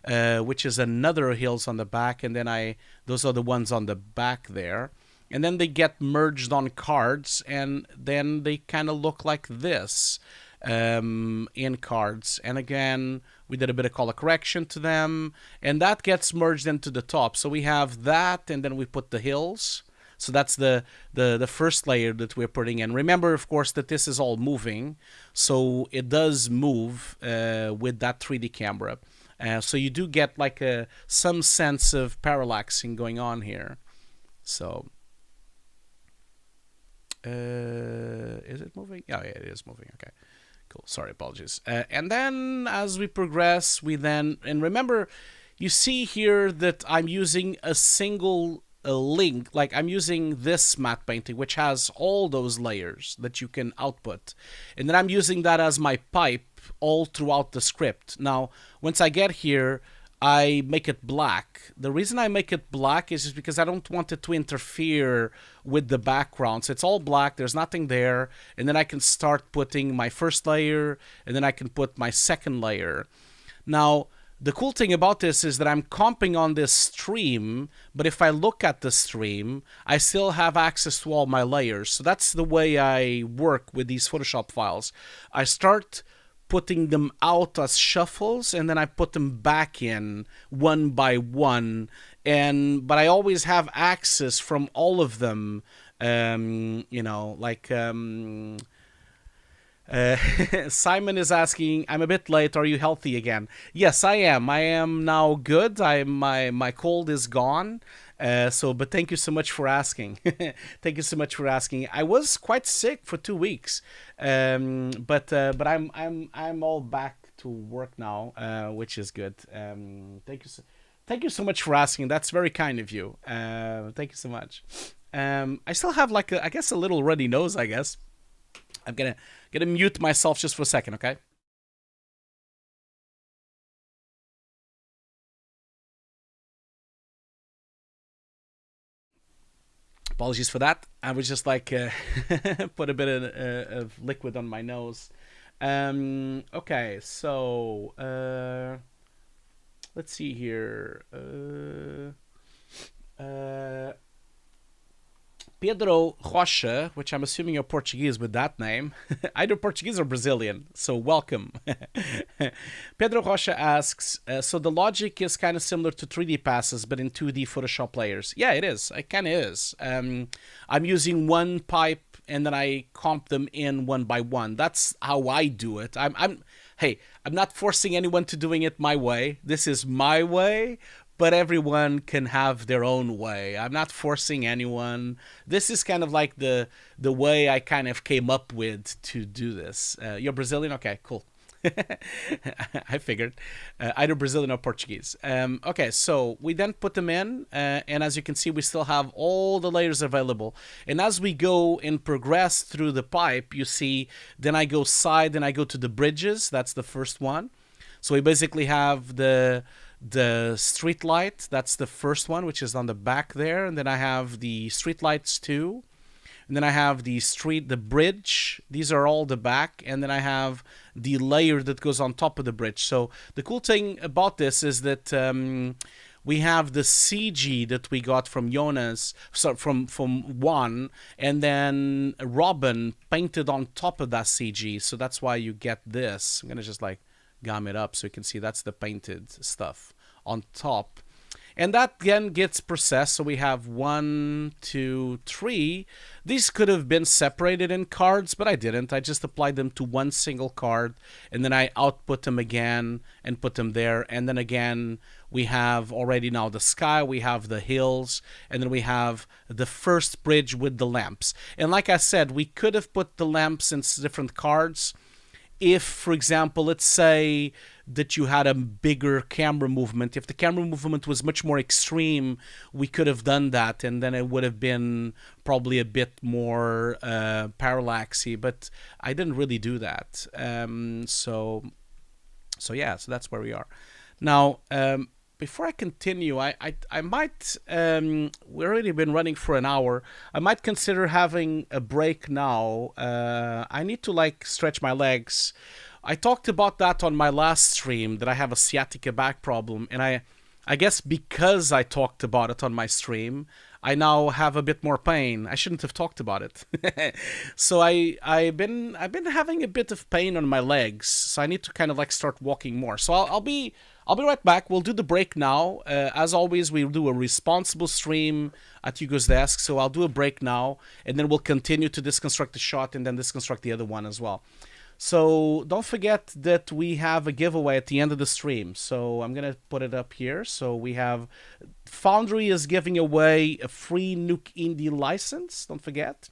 Which is another hills on the back, and then those are the ones on the back there, and then they get merged on cards, and then they kind of look like this in cards. And again, we did a bit of color correction to them, and that gets merged into the top. So we have that, and then we put the hills. So that's the first layer that we're putting in. Remember, of course, that this is all moving, so it does move with that 3D camera. So you do get like some sense of parallaxing going on here. So is it moving? Oh, yeah, it is moving. Okay, cool. Sorry, apologies. And then as we progress, and remember, you see here that I'm using a single link. Like I'm using this matte painting, which has all those layers that you can output. And then I'm using that as my pipe all throughout the script. Now, once I get here, I make it black. The reason I make it black is just because I don't want it to interfere with the background. So it's all black, there's nothing there, and then I can start putting my first layer, and then I can put my second layer. Now, the cool thing about this is that I'm comping on this stream, but if I look at the stream, I still have access to all my layers. So that's the way I work with these Photoshop files. I start putting them out as shuffles, and then I put them back in one by one. But I always have access from all of them. You know, like Simon is asking, I'm a bit late. Are you healthy again? Yes, I am. I am now good. My cold is gone. But thank you so much for asking. Thank you so much for asking. I was quite sick for 2 weeks, but I'm all back to work now, which is good. Thank you so much for asking. That's very kind of you. Thank you so much. I still have like I guess a little runny nose. I guess I'm gonna mute myself just for a second. Okay. Apologies for that. I was just like put a bit of liquid on my nose. Okay, so let's see here. Pedro Rocha, which I'm assuming you're Portuguese with that name, either Portuguese or Brazilian, so welcome. Pedro Rocha asks, so the logic is kind of similar to 3D passes, but in 2D Photoshop layers. Yeah, it is. It kind of is. I'm using one pipe and then I comp them in one by one. That's how I do it. Hey, I'm not forcing anyone to doing it my way. This is my way, but everyone can have their own way. I'm not forcing anyone. This is kind of like the way I kind of came up with to do this. You're Brazilian? Okay, cool. I figured. Either Brazilian or Portuguese. Okay, so we then put them in, and as you can see, we still have all the layers available. And as we go and progress through the pipe, you see, then I go side and I go to the bridges. That's the first one. So we basically have the street light. That's the first one, which is on the back there. And then I have the street lights too. And then I have the bridge. These are all the back. And then I have the layer that goes on top of the bridge. So the cool thing about this is that we have the CG that we got from Jonas, so from Juan, and then Robin painted on top of that CG. So that's why you get this. I'm going to just like gum it up so you can see that's the painted stuff on top. And that again gets processed. So we have 1, 2, 3. These could have been separated in cards, but I didn't. I just applied them to one single card, and then I output them again and put them there. And then again, we have already now the sky, we have the hills, and then we have the first bridge with the lamps. And like I said, we could have put the lamps in different cards. If, for example, let's say that you had a bigger camera movement, if the camera movement was much more extreme, we could have done that, and then it would have been probably a bit more parallaxy, but I didn't really do that. So yeah, so that's where we are. Now, before I continue, I might, we've already been running for an hour. I might consider having a break now. I need to like stretch my legs. I talked about that on my last stream, that I have a sciatica back problem, and I guess because I talked about it on my stream, I now have a bit more pain. I shouldn't have talked about it. So I've been having a bit of pain on my legs, so I need to kind of like start walking more. So I'll be right back. We'll do the break now. As always, we'll do a responsible stream at Hugo's desk. So I'll do a break now, and then we'll continue to deconstruct the shot and then deconstruct the other one as well. So don't forget that we have a giveaway at the end of the stream. So I'm going to put it up here. So we have Foundry is giving away a free Nuke Indie license. Don't forget.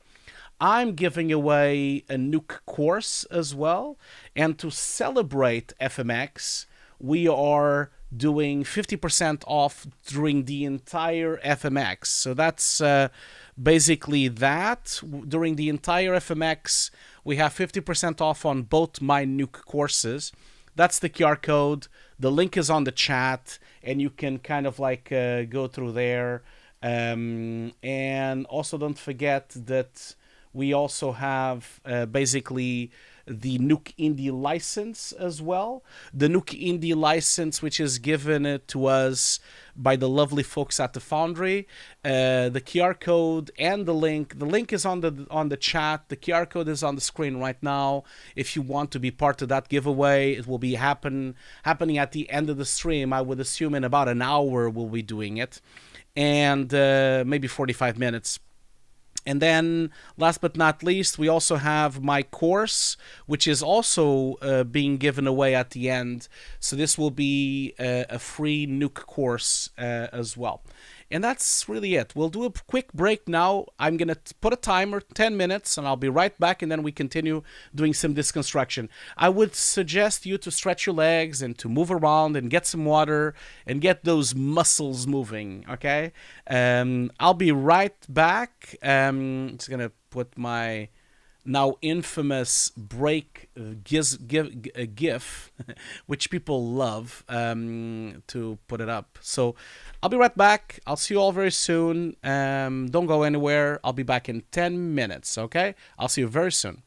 I'm giving away a Nuke course as well. And to celebrate FMX, we are doing 50% off during the entire FMX. So that's basically that. During the entire FMX, we have 50% off on both my Nuke courses. That's the QR code. The link is on the chat, and you can kind of like go through there. And also don't forget that we also have basically the Nuke Indie license as well. The Nuke Indie license, which is given to us by the lovely folks at the Foundry. The QR code and the link. The link is on the chat. The QR code is on the screen right now. If you want to be part of that giveaway, it will be happening at the end of the stream. I would assume in about an hour we'll be doing it, and maybe 45 minutes. And then, last but not least, we also have my course, which is also being given away at the end. So this will be a free Nuke course as well. And that's really it. We'll do a quick break now. I'm going to put a timer, 10 minutes, and I'll be right back, and then we continue doing some deconstruction. I would suggest you to stretch your legs and to move around and get some water and get those muscles moving, okay? I'll be right back. Just going to put my now infamous break GIF, which people love, to put it up. So I'll be right back. I'll see you all very soon. Don't go anywhere. I'll be back in 10 minutes, okay? I'll see you very soon.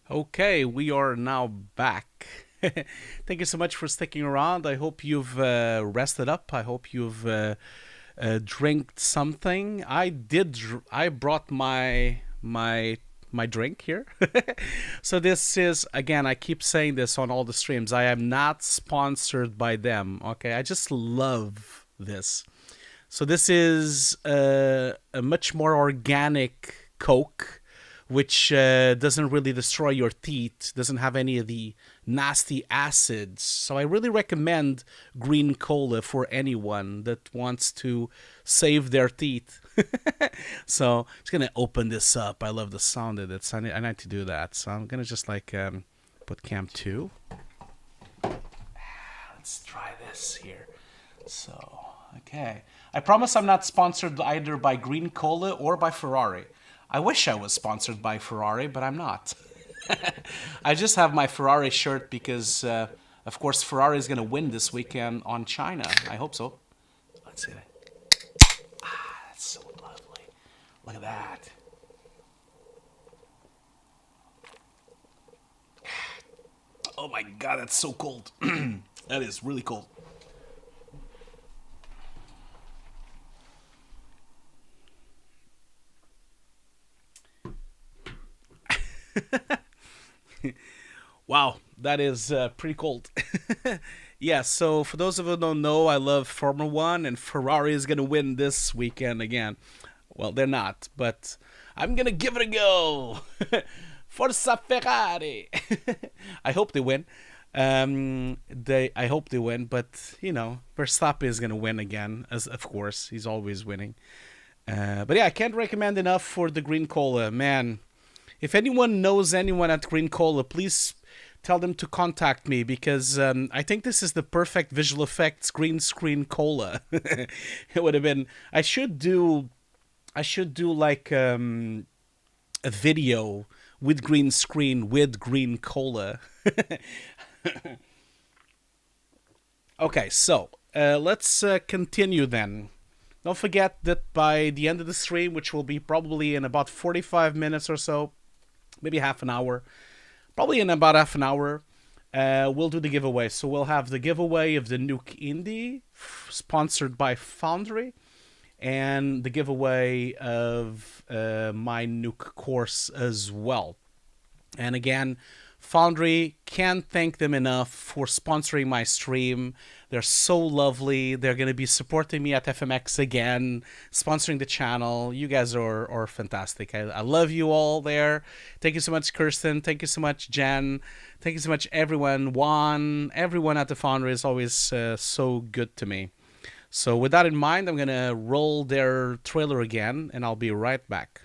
Okay, we are now back. Thank you so much for sticking around. I hope you've rested up. I hope you've drank something. I brought my drink here. So this is, again, I keep saying this on all the streams. I am not sponsored by them. Okay, I just love this. So this is a much more organic Coke, which doesn't really destroy your teeth, doesn't have any of the nasty acids. So I really recommend green cola for anyone that wants to save their teeth. So I'm just gonna open this up. I love the sound of it. So I need to do that. So I'm gonna just like put cam 2. Let's try this here. So okay, I promise I'm not sponsored either by green cola or by Ferrari. I wish I was sponsored by Ferrari, but I'm not. I just have my Ferrari shirt because, of course, Ferrari is going to win this weekend on China. I hope so. Let's see that. Ah, that's so lovely. Look at that. Oh my God, that's so cold. That is really cold. Wow, that is pretty cold. Yeah, so for those of you who don't know, I love Formula 1, and Ferrari is going to win this weekend again. Well, they're not, but I'm going to give it a go. Forza Ferrari. I hope they win. I hope they win, but, you know, Verstappen is going to win again, as of course. He's always winning. But yeah, I can't recommend enough for the green cola. Man, if anyone knows anyone at Green Cola, please tell them to contact me, because I think this is the perfect visual effects green screen cola. It would have been. I should do like a video with green screen with green cola. Okay, so let's continue then. Don't forget that by the end of the stream, which will be probably in about 45 minutes or so, maybe half an hour, probably in about half an hour, we'll do the giveaway. So we'll have the giveaway of the Nuke Indie, sponsored by Foundry, and the giveaway of my Nuke course as well. And again, Foundry, can't thank them enough for sponsoring my stream. They're so lovely. They're going to be supporting me at FMX again, sponsoring the channel. You guys are fantastic. I love you all there. Thank you so much, Kirsten. Thank you so much, Jen. Thank you so much, everyone. Juan, everyone at the Foundry is always so good to me. So with that in mind, I'm going to roll their trailer again, and I'll be right back.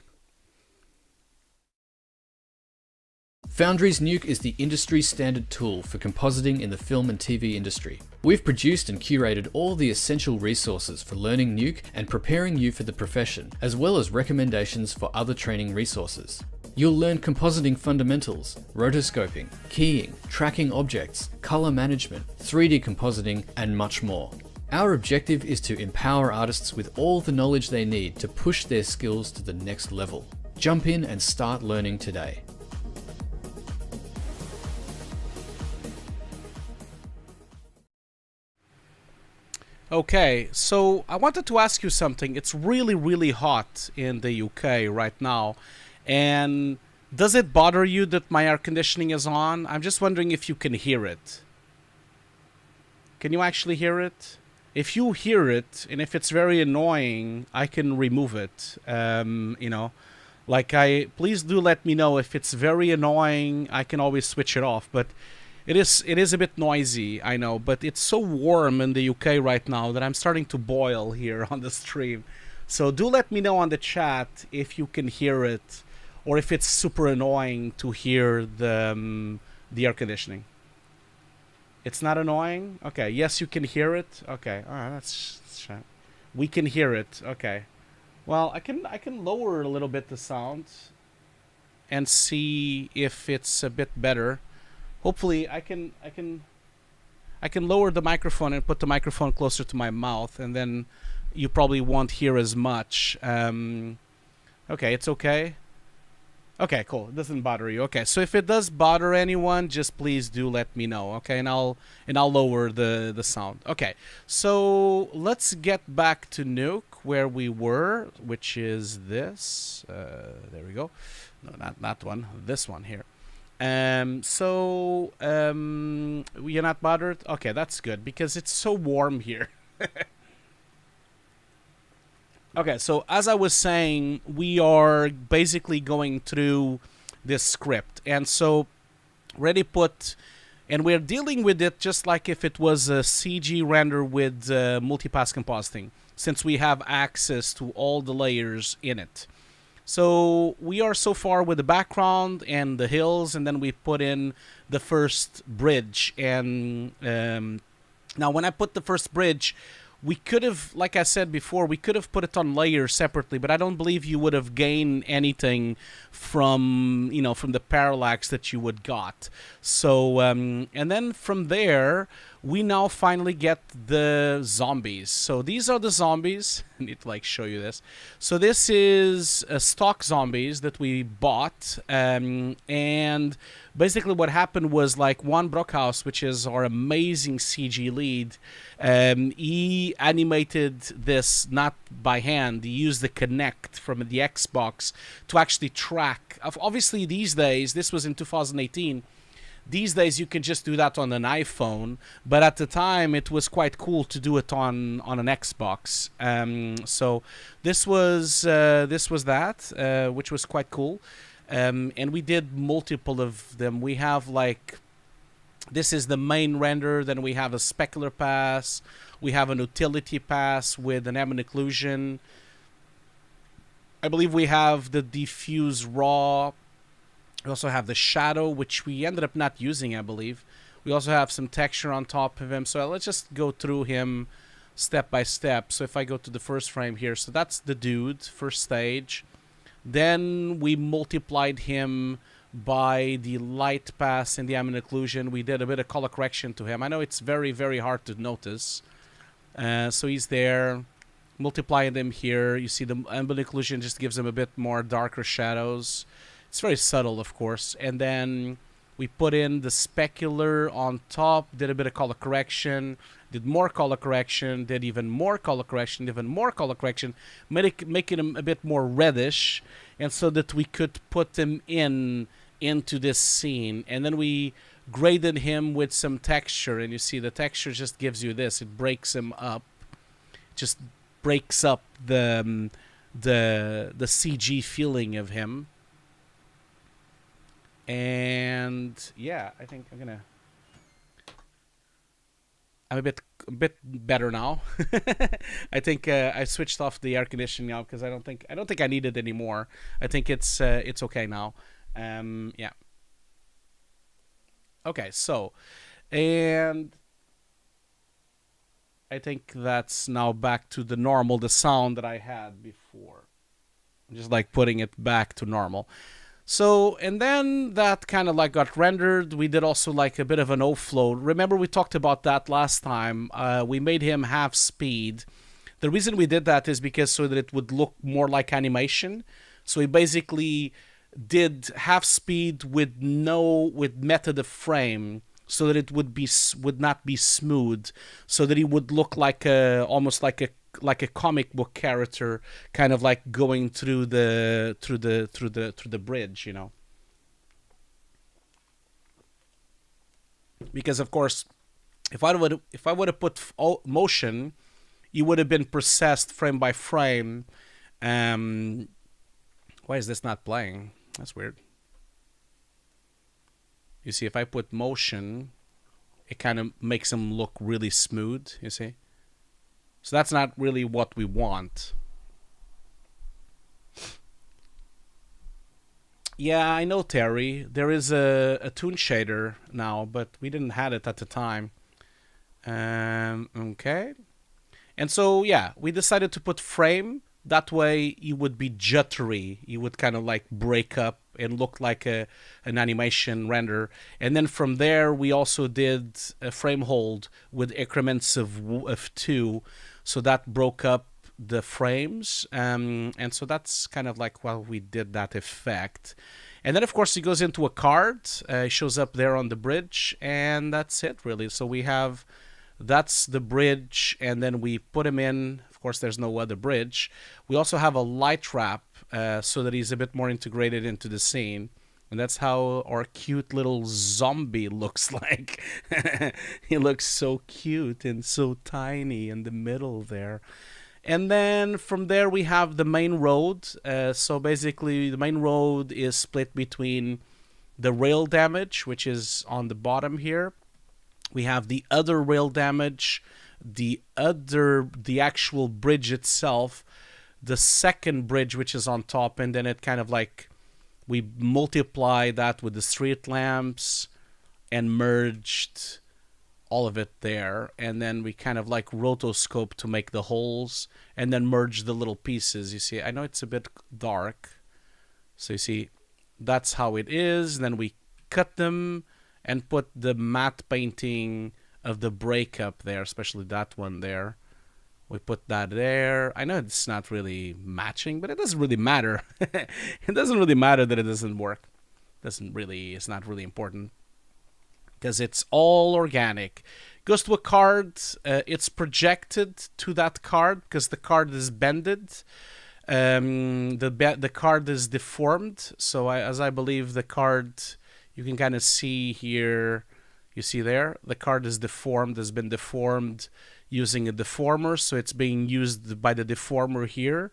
Foundry's Nuke is the industry standard tool for compositing in the film and TV industry. We've produced and curated all the essential resources for learning Nuke and preparing you for the profession, as well as recommendations for other training resources. You'll learn compositing fundamentals, rotoscoping, keying, tracking objects, color management, 3D compositing, and much more. Our objective is to empower artists with all the knowledge they need to push their skills to the next level. Jump in and start learning today. Okay, so I wanted to ask you something. It's really, really hot in the UK right now. And does it bother you that my air conditioning is on? I'm just wondering if you can hear it. Can you actually hear it? If you hear it, and if it's very annoying, I can remove it. You know, like please do let me know if it's very annoying. I can always switch it off, but it is a bit noisy, I know, but it's so warm in the UK right now that I'm starting to boil here on the stream. So do let me know on the chat if you can hear it, or if it's super annoying to hear the air conditioning. It's not annoying? Okay, yes, you can hear it. Okay, all right, that's we can hear it. Okay, well, I can lower a little bit the sound and see if it's a bit better. Hopefully, I can lower the microphone and put the microphone closer to my mouth, and then you probably won't hear as much. Okay, it's okay. Okay, cool. It doesn't bother you. Okay, so if it does bother anyone, just please do let me know. Okay, and I'll lower the sound. Okay, so let's get back to Nuke where we were, which is this. There we go. No, not that one. This one here. You're not bothered? Okay, that's good because it's so warm here. Okay, so as I was saying, we are basically going through this script. And so, ready put, and we're dealing with it just like if it was a CG render with multipass compositing, since we have access to all the layers in it. So, we are so far with the background and the hills, and then we put in the first bridge. And now, when I put the first bridge, we could have, like I said before, we could have put it on layers separately, but I don't believe you would have gained anything from, from the parallax that you would got. So, and then from there, we now finally get the zombies. So these are the zombies. I need to like show you this. So this is stock zombies that we bought, and basically what happened was like Juan Brockhaus, which is our amazing CG lead, he animated this not by hand. He used the Kinect from the Xbox to actually track. Obviously these days, this was in 2018, these days you can just do that on an iPhone, but at the time it was quite cool to do it on an Xbox. So this was that, which was quite cool. And we did multiple of them. We have like, this is the main render, then we have a specular pass, we have an utility pass with an ambient occlusion. I believe we have the diffuse raw. We also have the shadow, which we ended up not using, I believe. We also have some texture on top of him. So let's just go through him step by step. So if I go to the first frame here, so that's the dude, first stage. Then we multiplied him by the light pass and the ambient occlusion. We did a bit of color correction to him. I know it's very, very hard to notice. So he's there. Multiplying them here. You see the ambient occlusion just gives him a bit more darker shadows. It's very subtle, of course. And then we put in the specular on top, did a bit of color correction, did more color correction, did even more color correction, making him a bit more reddish, and so that we could put him into this scene. And then we graded him with some texture, and you see the texture just gives you this. It breaks him up. Just breaks up the CG feeling of him. And yeah, I think I'm a bit better now. I think I switched off the air conditioning now because I don't think I need it anymore. I think it's okay now. Yeah. Okay, so, and I think that's now back to the normal, the sound that I had before. I'm just like putting it back to normal. So, and then that kind of like got rendered. We did also like a bit of an offload. Remember we talked about that last time. We made him half speed. The reason we did that is because so that it would look more like animation. So we basically did half speed with method of frame, so that it would not be smooth, so that he would look like almost like a comic book character, kind of like going through the bridge, Because of course, if I would have put motion, you would have been processed frame by frame. Why is this not playing? That's weird. You see, if I put motion, it kind of makes them look really smooth, you see? So that's not really what we want. Yeah, I know, Terry. There is a toon shader now, but we didn't have it at the time. Okay. And so, yeah, we decided to put frame. That way, you would be jittery. You would kind of like break up and look like an animation render. And then from there, we also did a frame hold with increments of 2. So that broke up the frames. And so that's kind of like while we did that effect. And then, of course, it goes into a card. It shows up there on the bridge, and that's it, really. So we have, that's the bridge, and then we put him in. Of course, there's no other bridge. We also have a light trap so that he's a bit more integrated into the scene. And that's how our cute little zombie looks like. He looks so cute and so tiny in the middle there. And then from there we have the main road. So basically the main road is split between the rail damage, which is on the bottom here. We have the other rail damage, the actual bridge itself, the second bridge, which is on top, and then it kind of like, we multiply that with the street lamps and merged all of it there. And then we kind of like rotoscope to make the holes and then merge the little pieces. You see, I know it's a bit dark. So you see, that's how it is. Then we cut them and put the matte painting of the breakup there, especially that one there. We put that there. I know it's not really matching, but it doesn't really matter. It doesn't really matter that it doesn't work. It's not really important. Because it's all organic. Goes to a card. It's projected to that card because the card is bended. The card is deformed. So as I believe the card, you can kind of see here. You see there? The card is deformed, has been deformed using a deformer, so it's being used by the deformer here,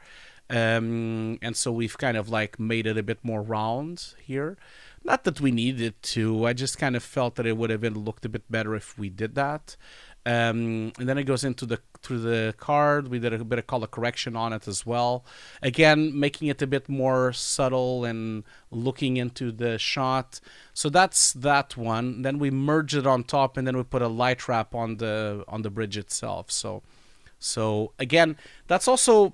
and so we've kind of like made it a bit more round here. Not that we needed to, I just kind of felt that it would have looked a bit better if we did that. And then it goes into through the card. We did a bit of color correction on it as well, again making it a bit more subtle and looking into the shot. So that's that one. Then we merge it on top, and then we put a light wrap on the bridge itself. So again, that's also,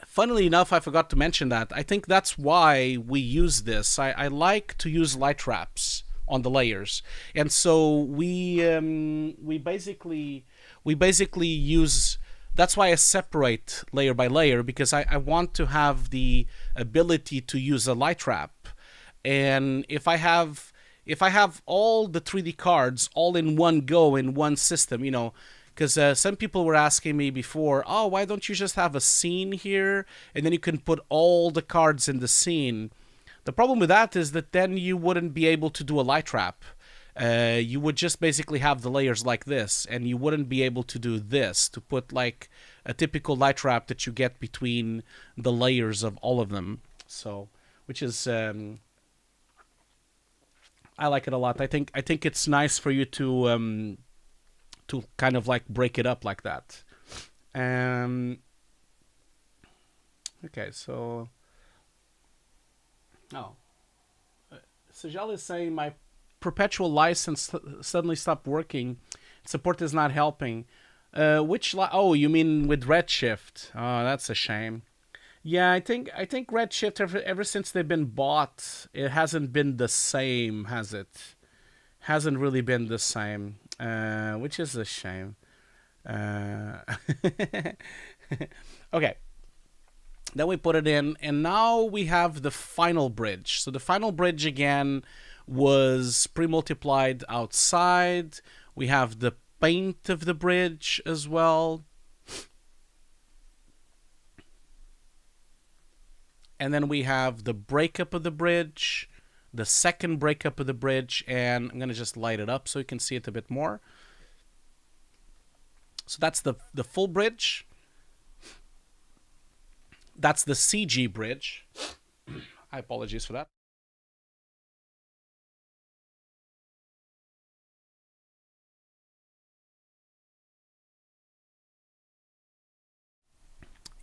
funnily enough, I forgot to mention that. I think that's why we use this. I like to use light wraps on the layers, and so we basically use. That's why I separate layer by layer, because I want to have the ability to use a light wrap. And if I have all the 3D cards all in one go in one system, you know, because some people were asking me before, oh, why don't you just have a scene here and then you can put all the cards in the scene? The problem with that is that then you wouldn't be able to do a light wrap. You would just basically have the layers like this, and you wouldn't be able to do this, to put like a typical light wrap that you get between the layers of all of them. So, which is, I like it a lot. I think it's nice for you to kind of like break it up like that. Okay, so. Oh, Sajal is saying my perpetual license suddenly stopped working. Support is not helping. Oh, you mean with Redshift? Oh, that's a shame. Yeah, I think Redshift ever since they've been bought, it hasn't been the same, has it? Hasn't really been the same, which is a shame. Okay. Then we put it in, and now we have the final bridge. So the final bridge again was pre-multiplied outside. We have the paint of the bridge as well. And then we have the breakup of the bridge, the second breakup of the bridge, and I'm going to just light it up so you can see it a bit more. So that's the full bridge. That's the CG bridge. I apologize for that.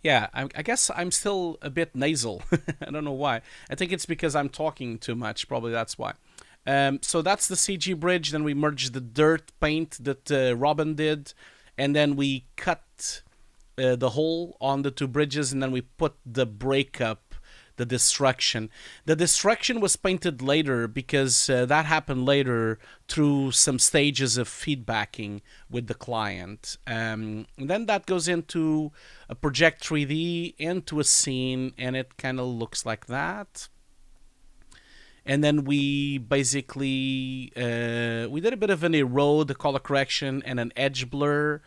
Yeah, I guess I'm still a bit nasal. I don't know why. I think it's because I'm talking too much. Probably that's why. So that's the CG bridge. Then we merged the dirt paint that Robin did. And then we cut the hole on the two bridges, and then we put the breakup, the destruction. The destruction was painted later because that happened later through some stages of feedbacking with the client. And then that goes into a Project 3D, into a scene, and it kind of looks like that. and then we basically we did a bit of an erode, a color correction, and an edge blur,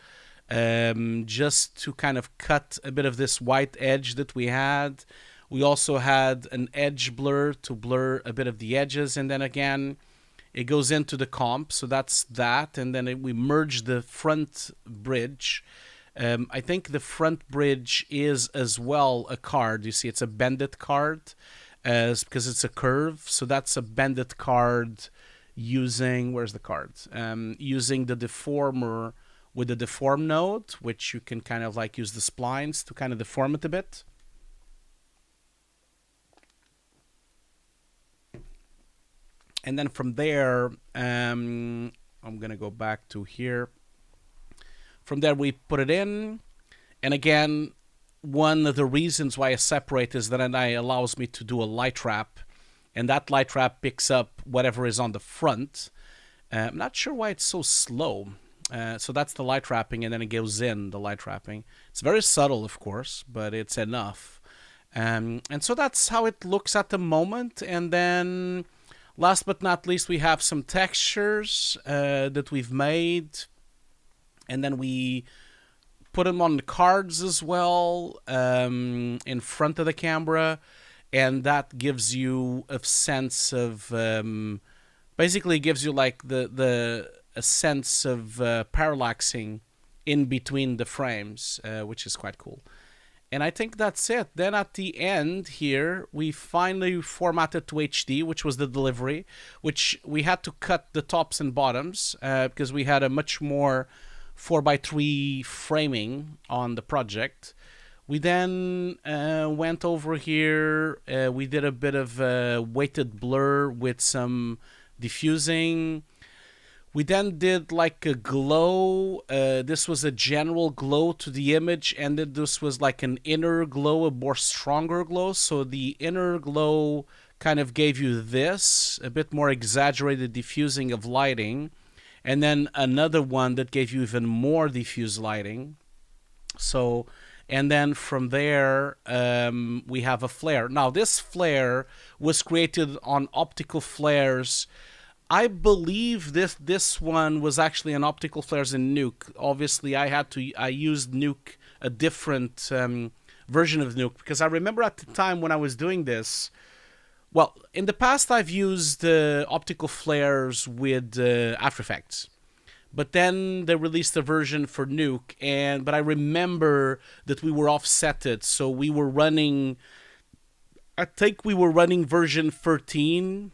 just to kind of cut a bit of this white edge that we had. We also had an edge blur to blur a bit of the edges, and then again it goes into the comp, so that's that. And then we merge the front bridge. I think the front bridge is as well a card. You see, it's a bended card, because it's a curve. So that's a bended card using, where's the card? Using the deformer with the deform node, which you can kind of like use the splines to kind of deform it a bit. And then from there, I'm going to go back to here. From there, we put it in. And again, one of the reasons why I separate is that it allows me to do a light wrap. And that light wrap picks up whatever is on the front. I'm not sure why it's so slow. So that's the light wrapping, and then it goes in, the light wrapping. It's very subtle, of course, but it's enough. And so that's how it looks at the moment. And then last but not least, we have some textures that we've made. And then we put them on the cards as well, in front of the camera. And that gives you a sense of, basically gives you like a sense of parallaxing in between the frames, which is quite cool. And I think that's it. Then at the end here, we finally formatted to HD, which was the delivery, which we had to cut the tops and bottoms because we had a much more 4:3 framing on the project. We then went over here. We did a bit of weighted blur with some diffusing. We then did like a glow. This was a general glow to the image, and then this was like an inner glow, a more stronger glow. So the inner glow kind of gave you this, a bit more exaggerated diffusing of lighting, and then another one that gave you even more diffuse lighting. So, and then from there, we have a flare. Now, this flare was created on optical flares. I believe this one was actually an optical flares in Nuke. Obviously, I used Nuke, a different version of Nuke, because I remember at the time when I was doing this. Well, in the past, I've used optical flares with After Effects. But then they released a version for Nuke, but I remember that we were offsetted, so we were running, I think we were running version 13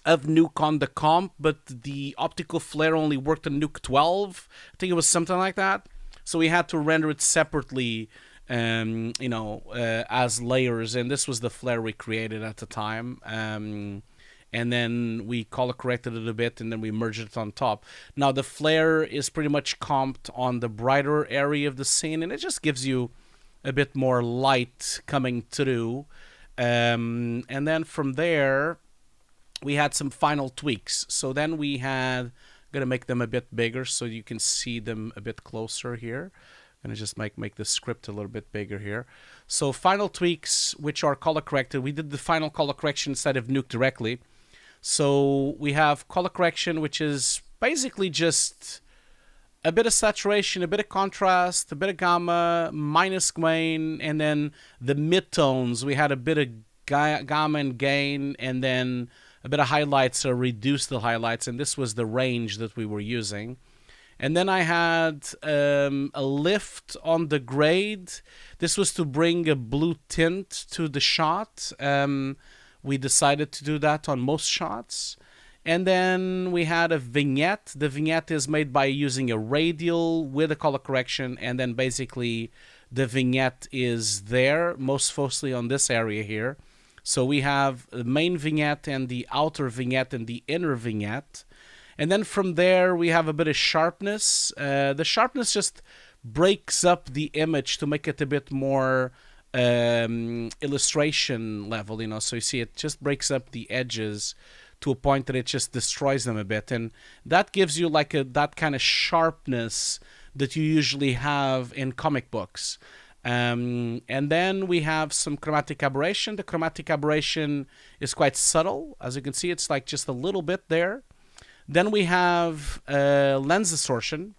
of Nuke on the comp, but the optical flare only worked on Nuke 12. I think it was something like that. So we had to render it separately, as layers, and this was the flare we created at the time. And then we color corrected it a bit, and then we merged it on top. Now the flare is pretty much comped on the brighter area of the scene, and it just gives you a bit more light coming through. And then from there, we had some final tweaks. So then we had, I'm gonna make them a bit bigger so you can see them a bit closer here. I'm gonna just make the script a little bit bigger here. So final tweaks, which are color corrected. We did the final color correction instead of Nuke directly. So we have color correction, which is basically just a bit of saturation, a bit of contrast, a bit of gamma, minus gain, and then the midtones. We had a bit of gamma and gain, and then a bit of highlights, so reduce the highlights, and this was the range that we were using. And then I had a lift on the grade. This was to bring a blue tint to the shot. We decided to do that on most shots. And then we had a vignette. The vignette is made by using a radial with a color correction, and then basically the vignette is there, most mostly on this area here. So we have the main vignette and the outer vignette and the inner vignette. And then from there, we have a bit of sharpness. The sharpness just breaks up the image to make it a bit more illustration level, so you see it just breaks up the edges to a point that it just destroys them a bit, and that gives you like that kind of sharpness that you usually have in comic books. And then we have some chromatic aberration. The chromatic aberration is quite subtle. As you can see, it's like just a little bit there. Then we have lens distortion.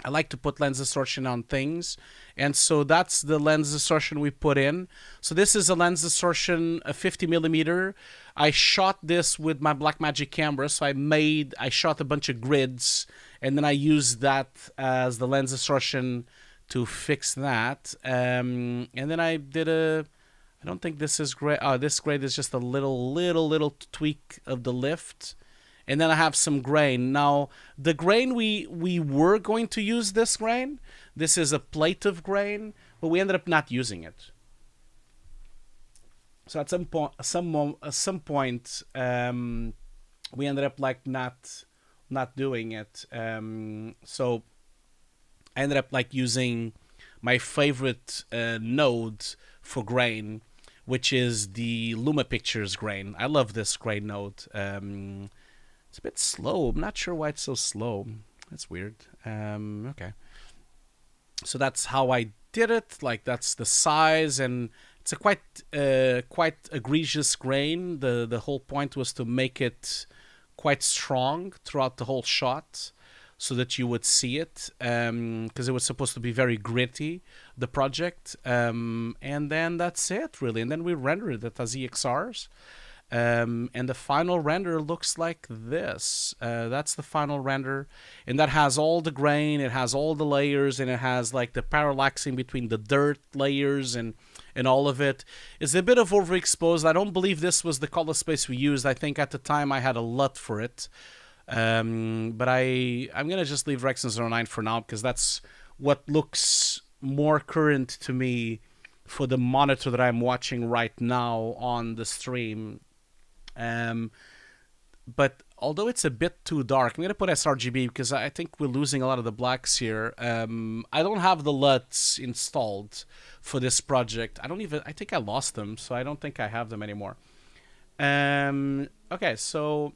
I like to put lens distortion on things. And so that's the lens distortion we put in. So this is a lens distortion, a 50 millimeter. I shot this with my Blackmagic camera. So I shot a bunch of grids, and then I used that as the lens distortion to fix that. And then I did I don't think this is great. Oh, this grade is just a little tweak of the lift. And then I have some grain. Now, the grain we were going to use this grain. This is a plate of grain, but we ended up not using it. So at some point, we ended up like not doing it. So I ended up like using my favorite node for grain, which is the Luma Pictures grain. I love this grain node. It's a bit slow. I'm not sure why it's so slow. That's weird. Okay. So that's how I did it. Like, that's the size, and it's a quite egregious grain. The whole point was to make it quite strong throughout the whole shot, so that you would see it, because it was supposed to be very gritty, the project. And then that's it, really. And then we rendered it as EXRs. And the final render looks like this. That's the final render, and that has all the grain, it has all the layers, and it has like the parallaxing between the dirt layers and all of it. It's a bit of overexposed. I don't believe this was the color space we used. I think at the time I had a LUT for it. But I'm gonna just leave Rexon 09 for now, because that's what looks more current to me for the monitor that I'm watching right now on the stream. But although it's a bit too dark, I'm gonna put sRGB because I think we're losing a lot of the blacks here. I don't have the LUTs installed for this project. I think I lost them, so I don't think I have them anymore. Okay, so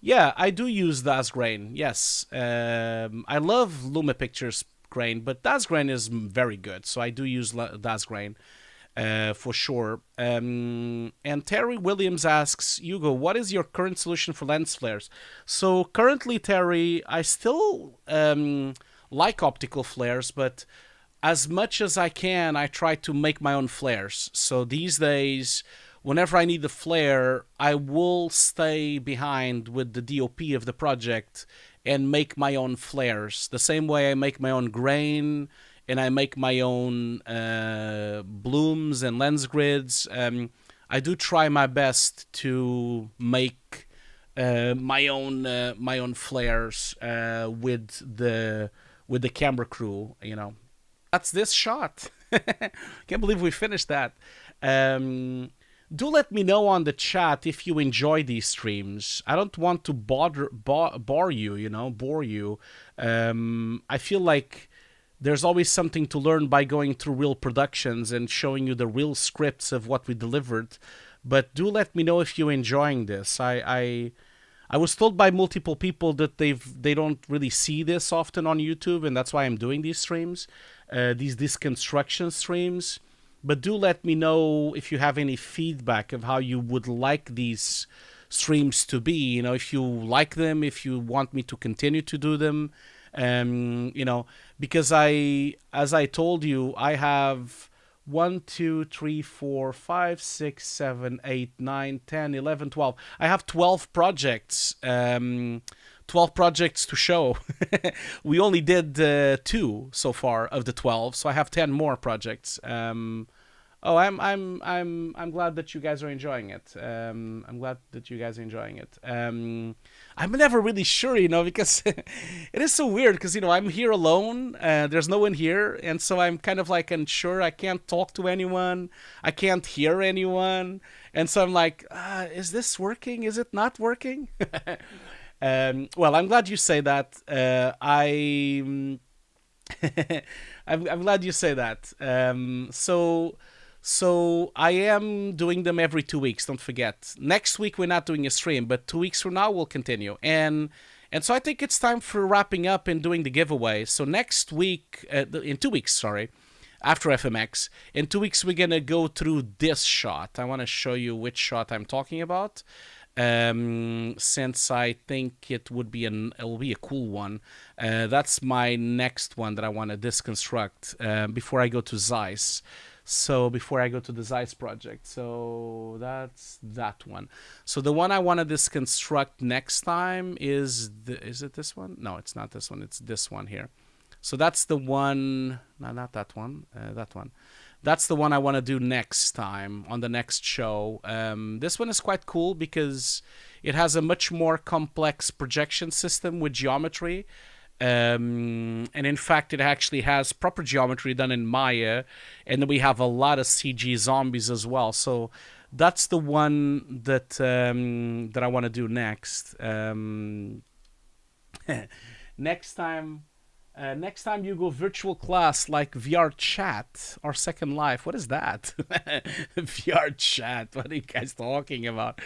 yeah, I do use DAS grain. Yes, I love Luma Pictures grain, but DAS grain is very good, so I do use DAS grain. For sure. And Terry Williams asks, Hugo, what is your current solution for lens flares? So currently, Terry, I still like optical flares, but as much as I can, I try to make my own flares. So these days, whenever I need a flare, I will stay behind with the DOP of the project and make my own flares. The same way I make my own grain, and I make my own blooms and lens grids. I do try my best to make my own flares with the camera crew. You know, that's this shot. Can't believe we finished that. Do let me know on the chat if you enjoy these streams. I don't want to bore you. You know, bore you. I feel like there's always something to learn by going through real productions and showing you the real scripts of what we delivered. But do let me know if you're enjoying this. I was told by multiple people that they don't really see this often on YouTube, and that's why I'm doing these streams, these deconstruction streams. But do let me know if you have any feedback of how you would like these streams to be. You know, if you like them, if you want me to continue to do them. You know, because as I told you, I have 1, 2, 3, 4, 5, 6, 7, 8, 9, 10, 11, 12. I have 12 projects. 12 projects to show. We only did 2 so far of the 12, so I have 10 more projects. Oh, I'm glad that you guys are enjoying it. I'm glad that you guys are enjoying it. I'm never really sure, you know, because it is so weird. Because, you know, I'm here alone. There's no one here, and so I'm kind of like unsure. I can't talk to anyone. I can't hear anyone, and so I'm like, is this working? Is it not working? Well, I'm glad you say that. I'm glad you say that. So I am doing them every 2 weeks. Don't forget. Next week we're not doing a stream, but 2 weeks from now we'll continue. And so I think it's time for wrapping up and doing the giveaway. So next week, in 2 weeks, sorry, After FMX. In 2 weeks, we're gonna go through this shot. I want to show you which shot I'm talking about, since I think it will be a cool one. That's my next one that I want to deconstruct before I go to Zeiss. So before I go to the Zeiss project. So that's that one. So the one I want to deconstruct next time is it this one? No, it's not this one. It's this one here. So that's the one. No, not that one. That one. That's the one I want to do next time on the next show. This one is quite cool because it has a much more complex projection system with geometry. And in fact, it actually has proper geometry done in Maya, and then we have a lot of CG zombies as well. So that's the one that that I want to do next. Next time you go virtual class like VR chat or Second Life. What is that? VR chat. What are you guys talking about?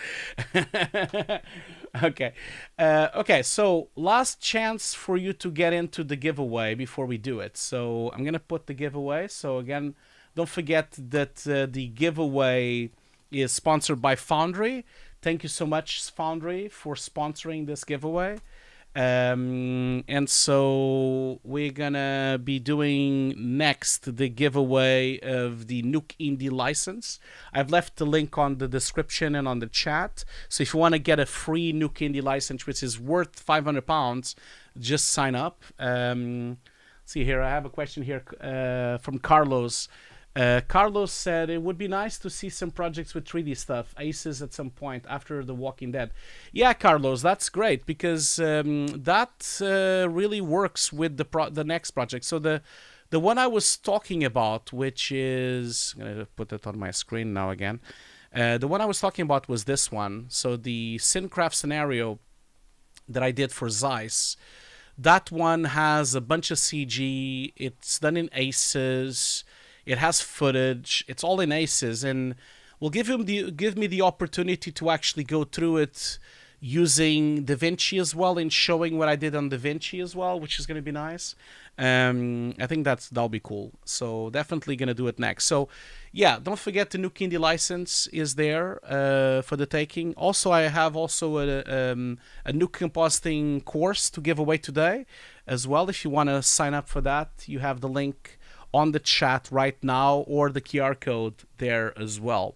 Okay. Okay, so last chance for you to get into the giveaway before we do it. So I'm going to put the giveaway. So again, don't forget that the giveaway is sponsored by Foundry. Thank you so much, Foundry, for sponsoring this giveaway. And so we're gonna be doing next the giveaway of the Nuke Indie license. I've left the link on the description and on the chat. So if you want to get a free Nuke Indie license, which is worth £500, just sign up. See here, I have a question here from Carlos. Carlos said it would be nice to see some projects with 3D stuff, Aces at some point after The Walking Dead. Yeah, Carlos, that's great because that really works with the next project. So the one I was talking about, which is, I'm going to put it on my screen now again. The one I was talking about was this one. So the Syncraft scenario that I did for Zeiss, that one has a bunch of CG. It's done in Aces. It has footage. It's all in Aces, and will give me the opportunity to actually go through it using DaVinci as well and showing what I did on DaVinci as well, which is going to be nice. I think that'll be cool. So definitely going to do it next. So yeah, don't forget the Nuke Indie license is there for the taking. Also, I have also a Nuke Compositing course to give away today as well. If you want to sign up for that, you have the link on the chat right now or the QR code there as well.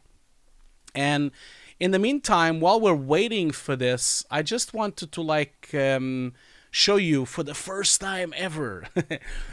And in the meantime, while we're waiting for this, I just wanted to show you for the first time ever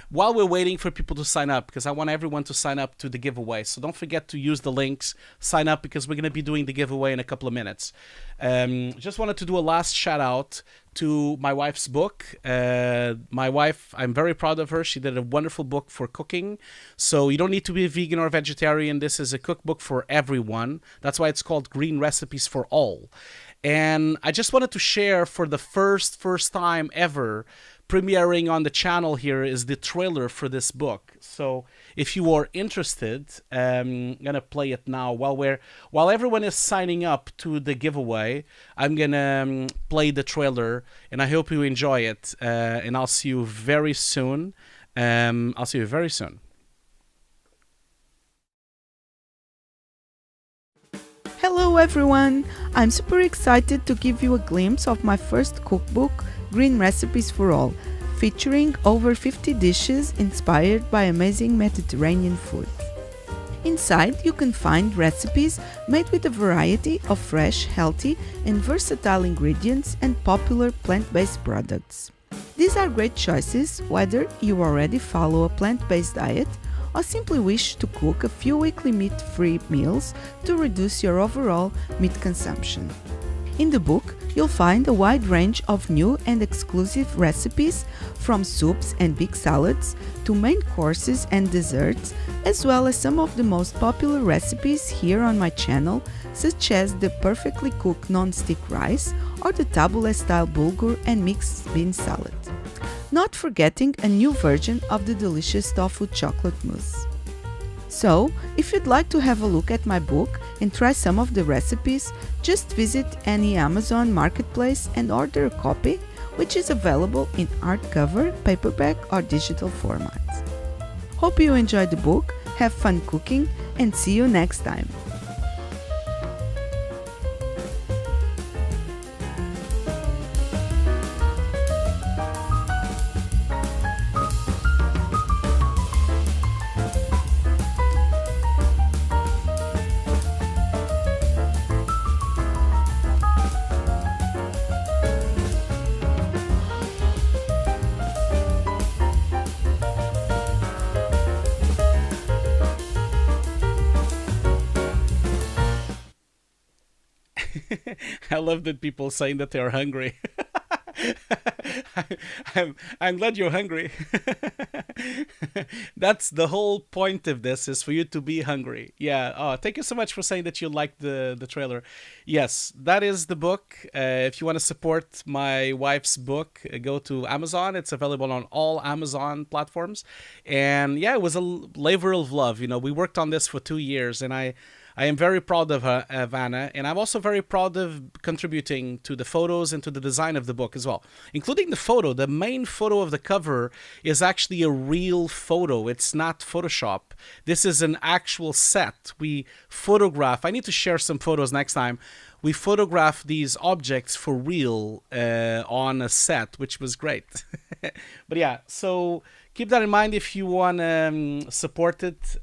while we're waiting for people to sign up, because I want everyone to sign up to the giveaway. So don't forget to use the links, sign up, because we're going to be doing the giveaway in a couple of minutes. Just wanted to do a last shout out to my wife's book. My wife, I'm very proud of her. She did a wonderful book for cooking. So you don't need to be a vegan or vegetarian. This is a cookbook for everyone. That's why it's called Green Recipes for All. And I just wanted to share for the first time ever premiering on the channel here is the trailer for this book. So if you are interested, I'm gonna play it now while everyone is signing up to the giveaway. I'm gonna play the trailer, and I hope you enjoy it. And I'll see you very soon. Hello everyone! I'm super excited to give you a glimpse of my first cookbook, Green Recipes for All, featuring over 50 dishes inspired by amazing Mediterranean food. Inside you can find recipes made with a variety of fresh, healthy and versatile ingredients and popular plant-based products. These are great choices whether you already follow a plant-based diet or simply wish to cook a few weekly meat-free meals to reduce your overall meat consumption. In the book, you'll find a wide range of new and exclusive recipes, from soups and big salads to main courses and desserts, as well as some of the most popular recipes here on my channel, such as the perfectly cooked non-stick rice or the tabbouleh-style bulgur and mixed bean salad. Not forgetting a new version of the delicious tofu chocolate mousse. So, if you'd like to have a look at my book and try some of the recipes, just visit any Amazon marketplace and order a copy, which is available in hardcover, paperback or digital formats. Hope you enjoyed the book have fun cooking, and see you next time. I love that people saying that they're hungry. I'm glad you're hungry. That's the whole point of this, is for you to be hungry. Yeah. Oh, thank you so much for saying that you liked the trailer. Yes, that is the book. If you want to support my wife's book, go to Amazon. It's available on all Amazon platforms. And yeah, it was a labor of love. We worked on this for 2 years, and I am very proud of her, Anna, and I'm also very proud of contributing to the photos and to the design of the book as well, including the photo. The main photo of the cover is actually a real photo. It's not Photoshop. This is an actual set. We photograph. I need to share some photos next time. We photographed these objects for real on a set, which was great. But yeah, so keep that in mind if you want to support it.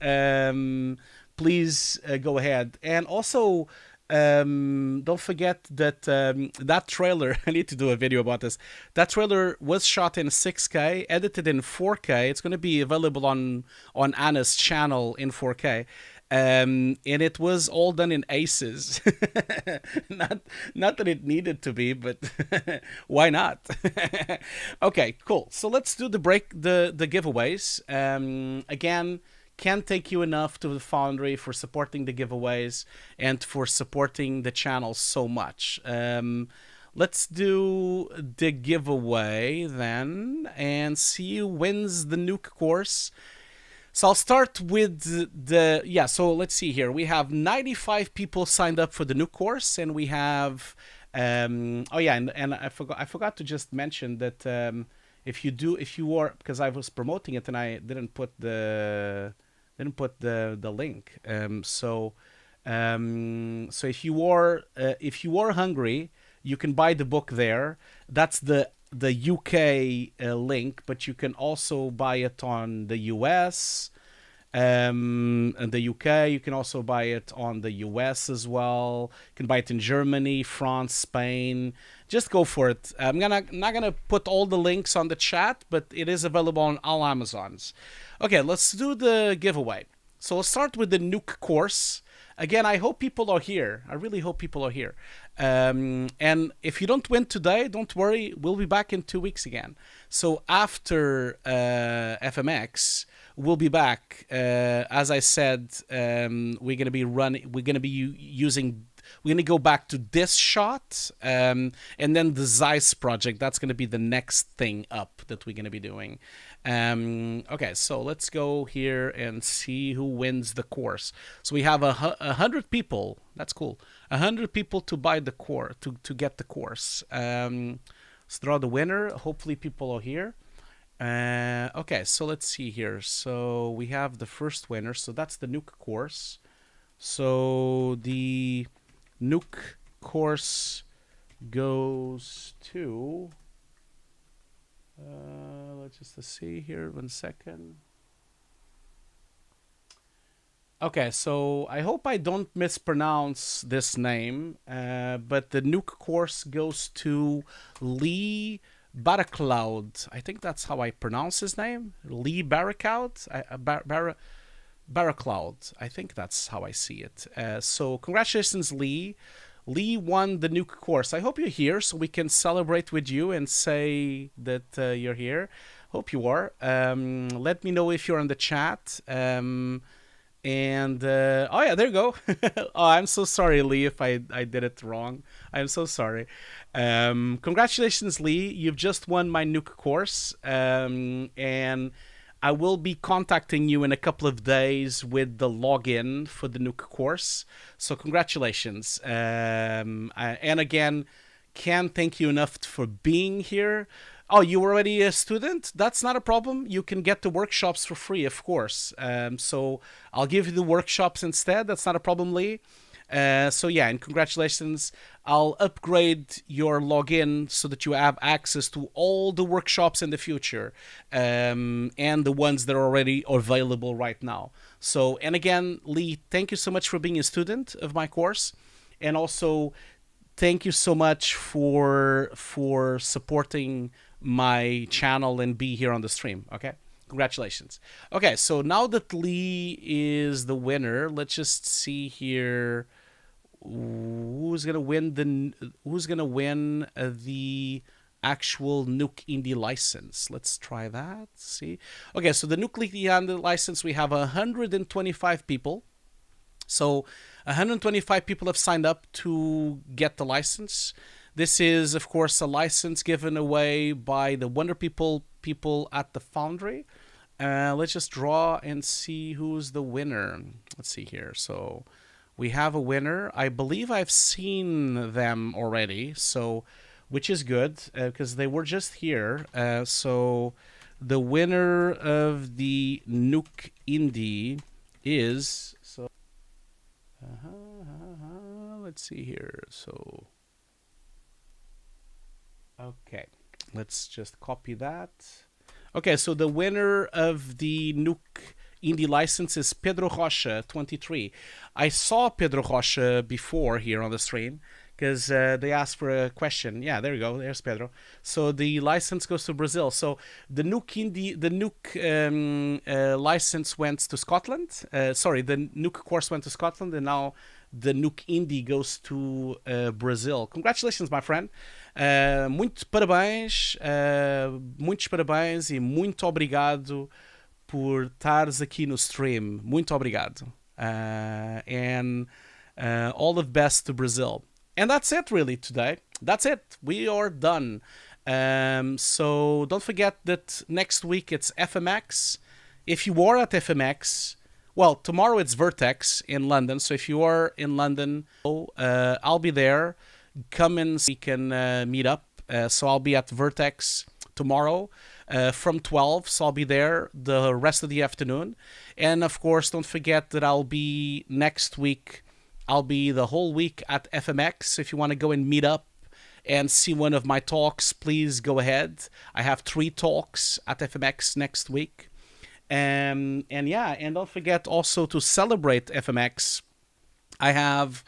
Please go ahead. And also, don't forget that that trailer, I need to do a video about this. That trailer was shot in 6K, edited in 4K. It's going to be available on Anna's channel in 4K. And it was all done in aces. not that it needed to be, but why not? Okay, cool. So let's do the giveaways. Again, can't thank you enough to the Foundry for supporting the giveaways and for supporting the channel so much. Let's do the giveaway then and see who wins the Nuke course. So I'll start with so let's see here. We have 95 people signed up for the Nuke course, and we have, and I forgot to just mention that if you are, because I was promoting it and I didn't put the link. So if you are hungry, you can buy the book there. That's the UK link, but you can also buy it on the US and the UK. You can also buy it on the US as well. You can buy it in Germany, France, Spain. Just go for it. I'm not gonna put all the links on the chat, but it is available on all Amazons. Okay, let's do the giveaway. So let's start with the Nuke course. Again, I hope people are here. I really hope people are here. And if you don't win today, don't worry. We'll be back in 2 weeks again. So after FMX, we'll be back. As I said, we're gonna go back to this shot, and then the Zeiss project. That's gonna be the next thing up that we're gonna be doing. Okay, so let's go here and see who wins the course. So we have 100 people. That's cool. 100 people to buy the course, to get the course. Let's draw the winner. Hopefully people are here. Okay, so let's see here. So we have the first winner. So that's the Nuke course. So the Nuke course goes to... let's just see here, 1 second. Okay, so I hope I don't mispronounce this name, but the Nuke course goes to Lee Baracloud. I think that's how I pronounce his name. Lee Baracloud. Baracloud. I think that's how I see it. So congratulations, Lee. Lee won the Nuke course. I hope you're here so we can celebrate with you and say that you're here. Hope you are. Let me know if you're in the chat. Oh yeah, there you go. Oh, I'm so sorry, Lee, if I did it wrong. I'm so sorry. Congratulations, Lee. You've just won my Nuke course. And I will be contacting you in a couple of days with the login for the Nuke course. So congratulations. And again, can't thank you enough for being here. Oh, you were already a student? That's not a problem. You can get the workshops for free, of course. So I'll give you the workshops instead. That's not a problem, Lee. So yeah, and congratulations. I'll upgrade your login so that you have access to all the workshops in the future, and the ones that are already available right now. So, and again, Lee, thank you so much for being a student of my course, and also thank you so much for supporting my channel and be here on the stream. Okay, congratulations. Okay, so now that Lee is the winner, let's just see here who's gonna win the actual Nuke Indie license. Let's try that. See, okay, so the Nuke Indie license, we have 125 people. So 125 people have signed up to get the license. This is, of course, a license given away by the Wonder people at the Foundry. Let's just draw and see who's the winner. Let's see here. So we have a winner. I believe I've seen them already, so which is good because they were just here. So the winner of the Nuke Indie is let's see here. So okay, let's just copy that. Okay, so the winner of the Nuke Indie license is Pedro Rocha 23. I saw Pedro Rocha before here on the stream because they asked for a question. Yeah, there you go. There's Pedro. So the license goes to Brazil. So the Nuke license went to Scotland. Sorry, the Nuke course went to Scotland, and now the Nuke Indie goes to Brazil. Congratulations, my friend. Muitos parabéns e muito obrigado por estares aqui no stream. Muito obrigado. And all the best to Brazil. And that's it really today. That's it. We are done. So don't forget that next week it's FMX. If you are at FMX, well, tomorrow it's Vertex in London. So if you are in London, I'll be there. Come and we can meet up. So I'll be at Vertex tomorrow from 12. So I'll be there the rest of the afternoon. And of course, don't forget that I'll be next week. I'll be the whole week at FMX. So if you want to go and meet up and see one of my talks, please go ahead. I have 3 talks at FMX next week. And yeah, and don't forget also to celebrate FMX. I have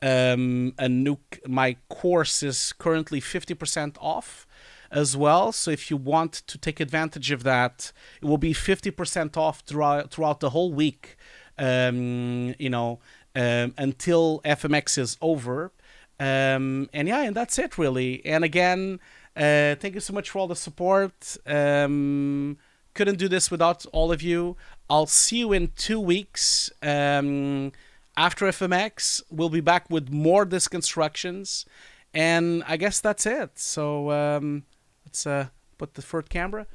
a Nuke. My course is currently 50% off as well. So if you want to take advantage of that, it will be 50% off throughout the whole week. Until FMX is over. And yeah, and that's it really. And again, thank you so much for all the support. Couldn't do this without all of you. I'll see you in 2 weeks. After FMX, we'll be back with more deconstructions. And I guess that's it. So let's put the third camera.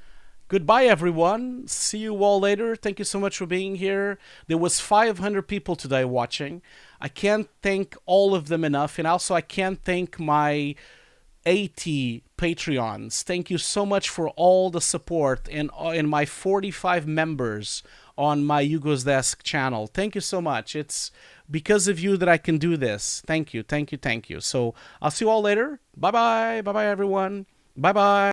Goodbye, everyone. See you all later. Thank you so much for being here. There was 500 people today watching. I can't thank all of them enough. And also, I can't thank my 80 Patreons. Thank you so much for all the support and my 45 members on my Hugo's Desk channel. Thank you so much. It's because of you that I can do this. Thank you, thank you, thank you. So I'll see you all later. Bye-bye. Bye-bye, everyone. Bye-bye.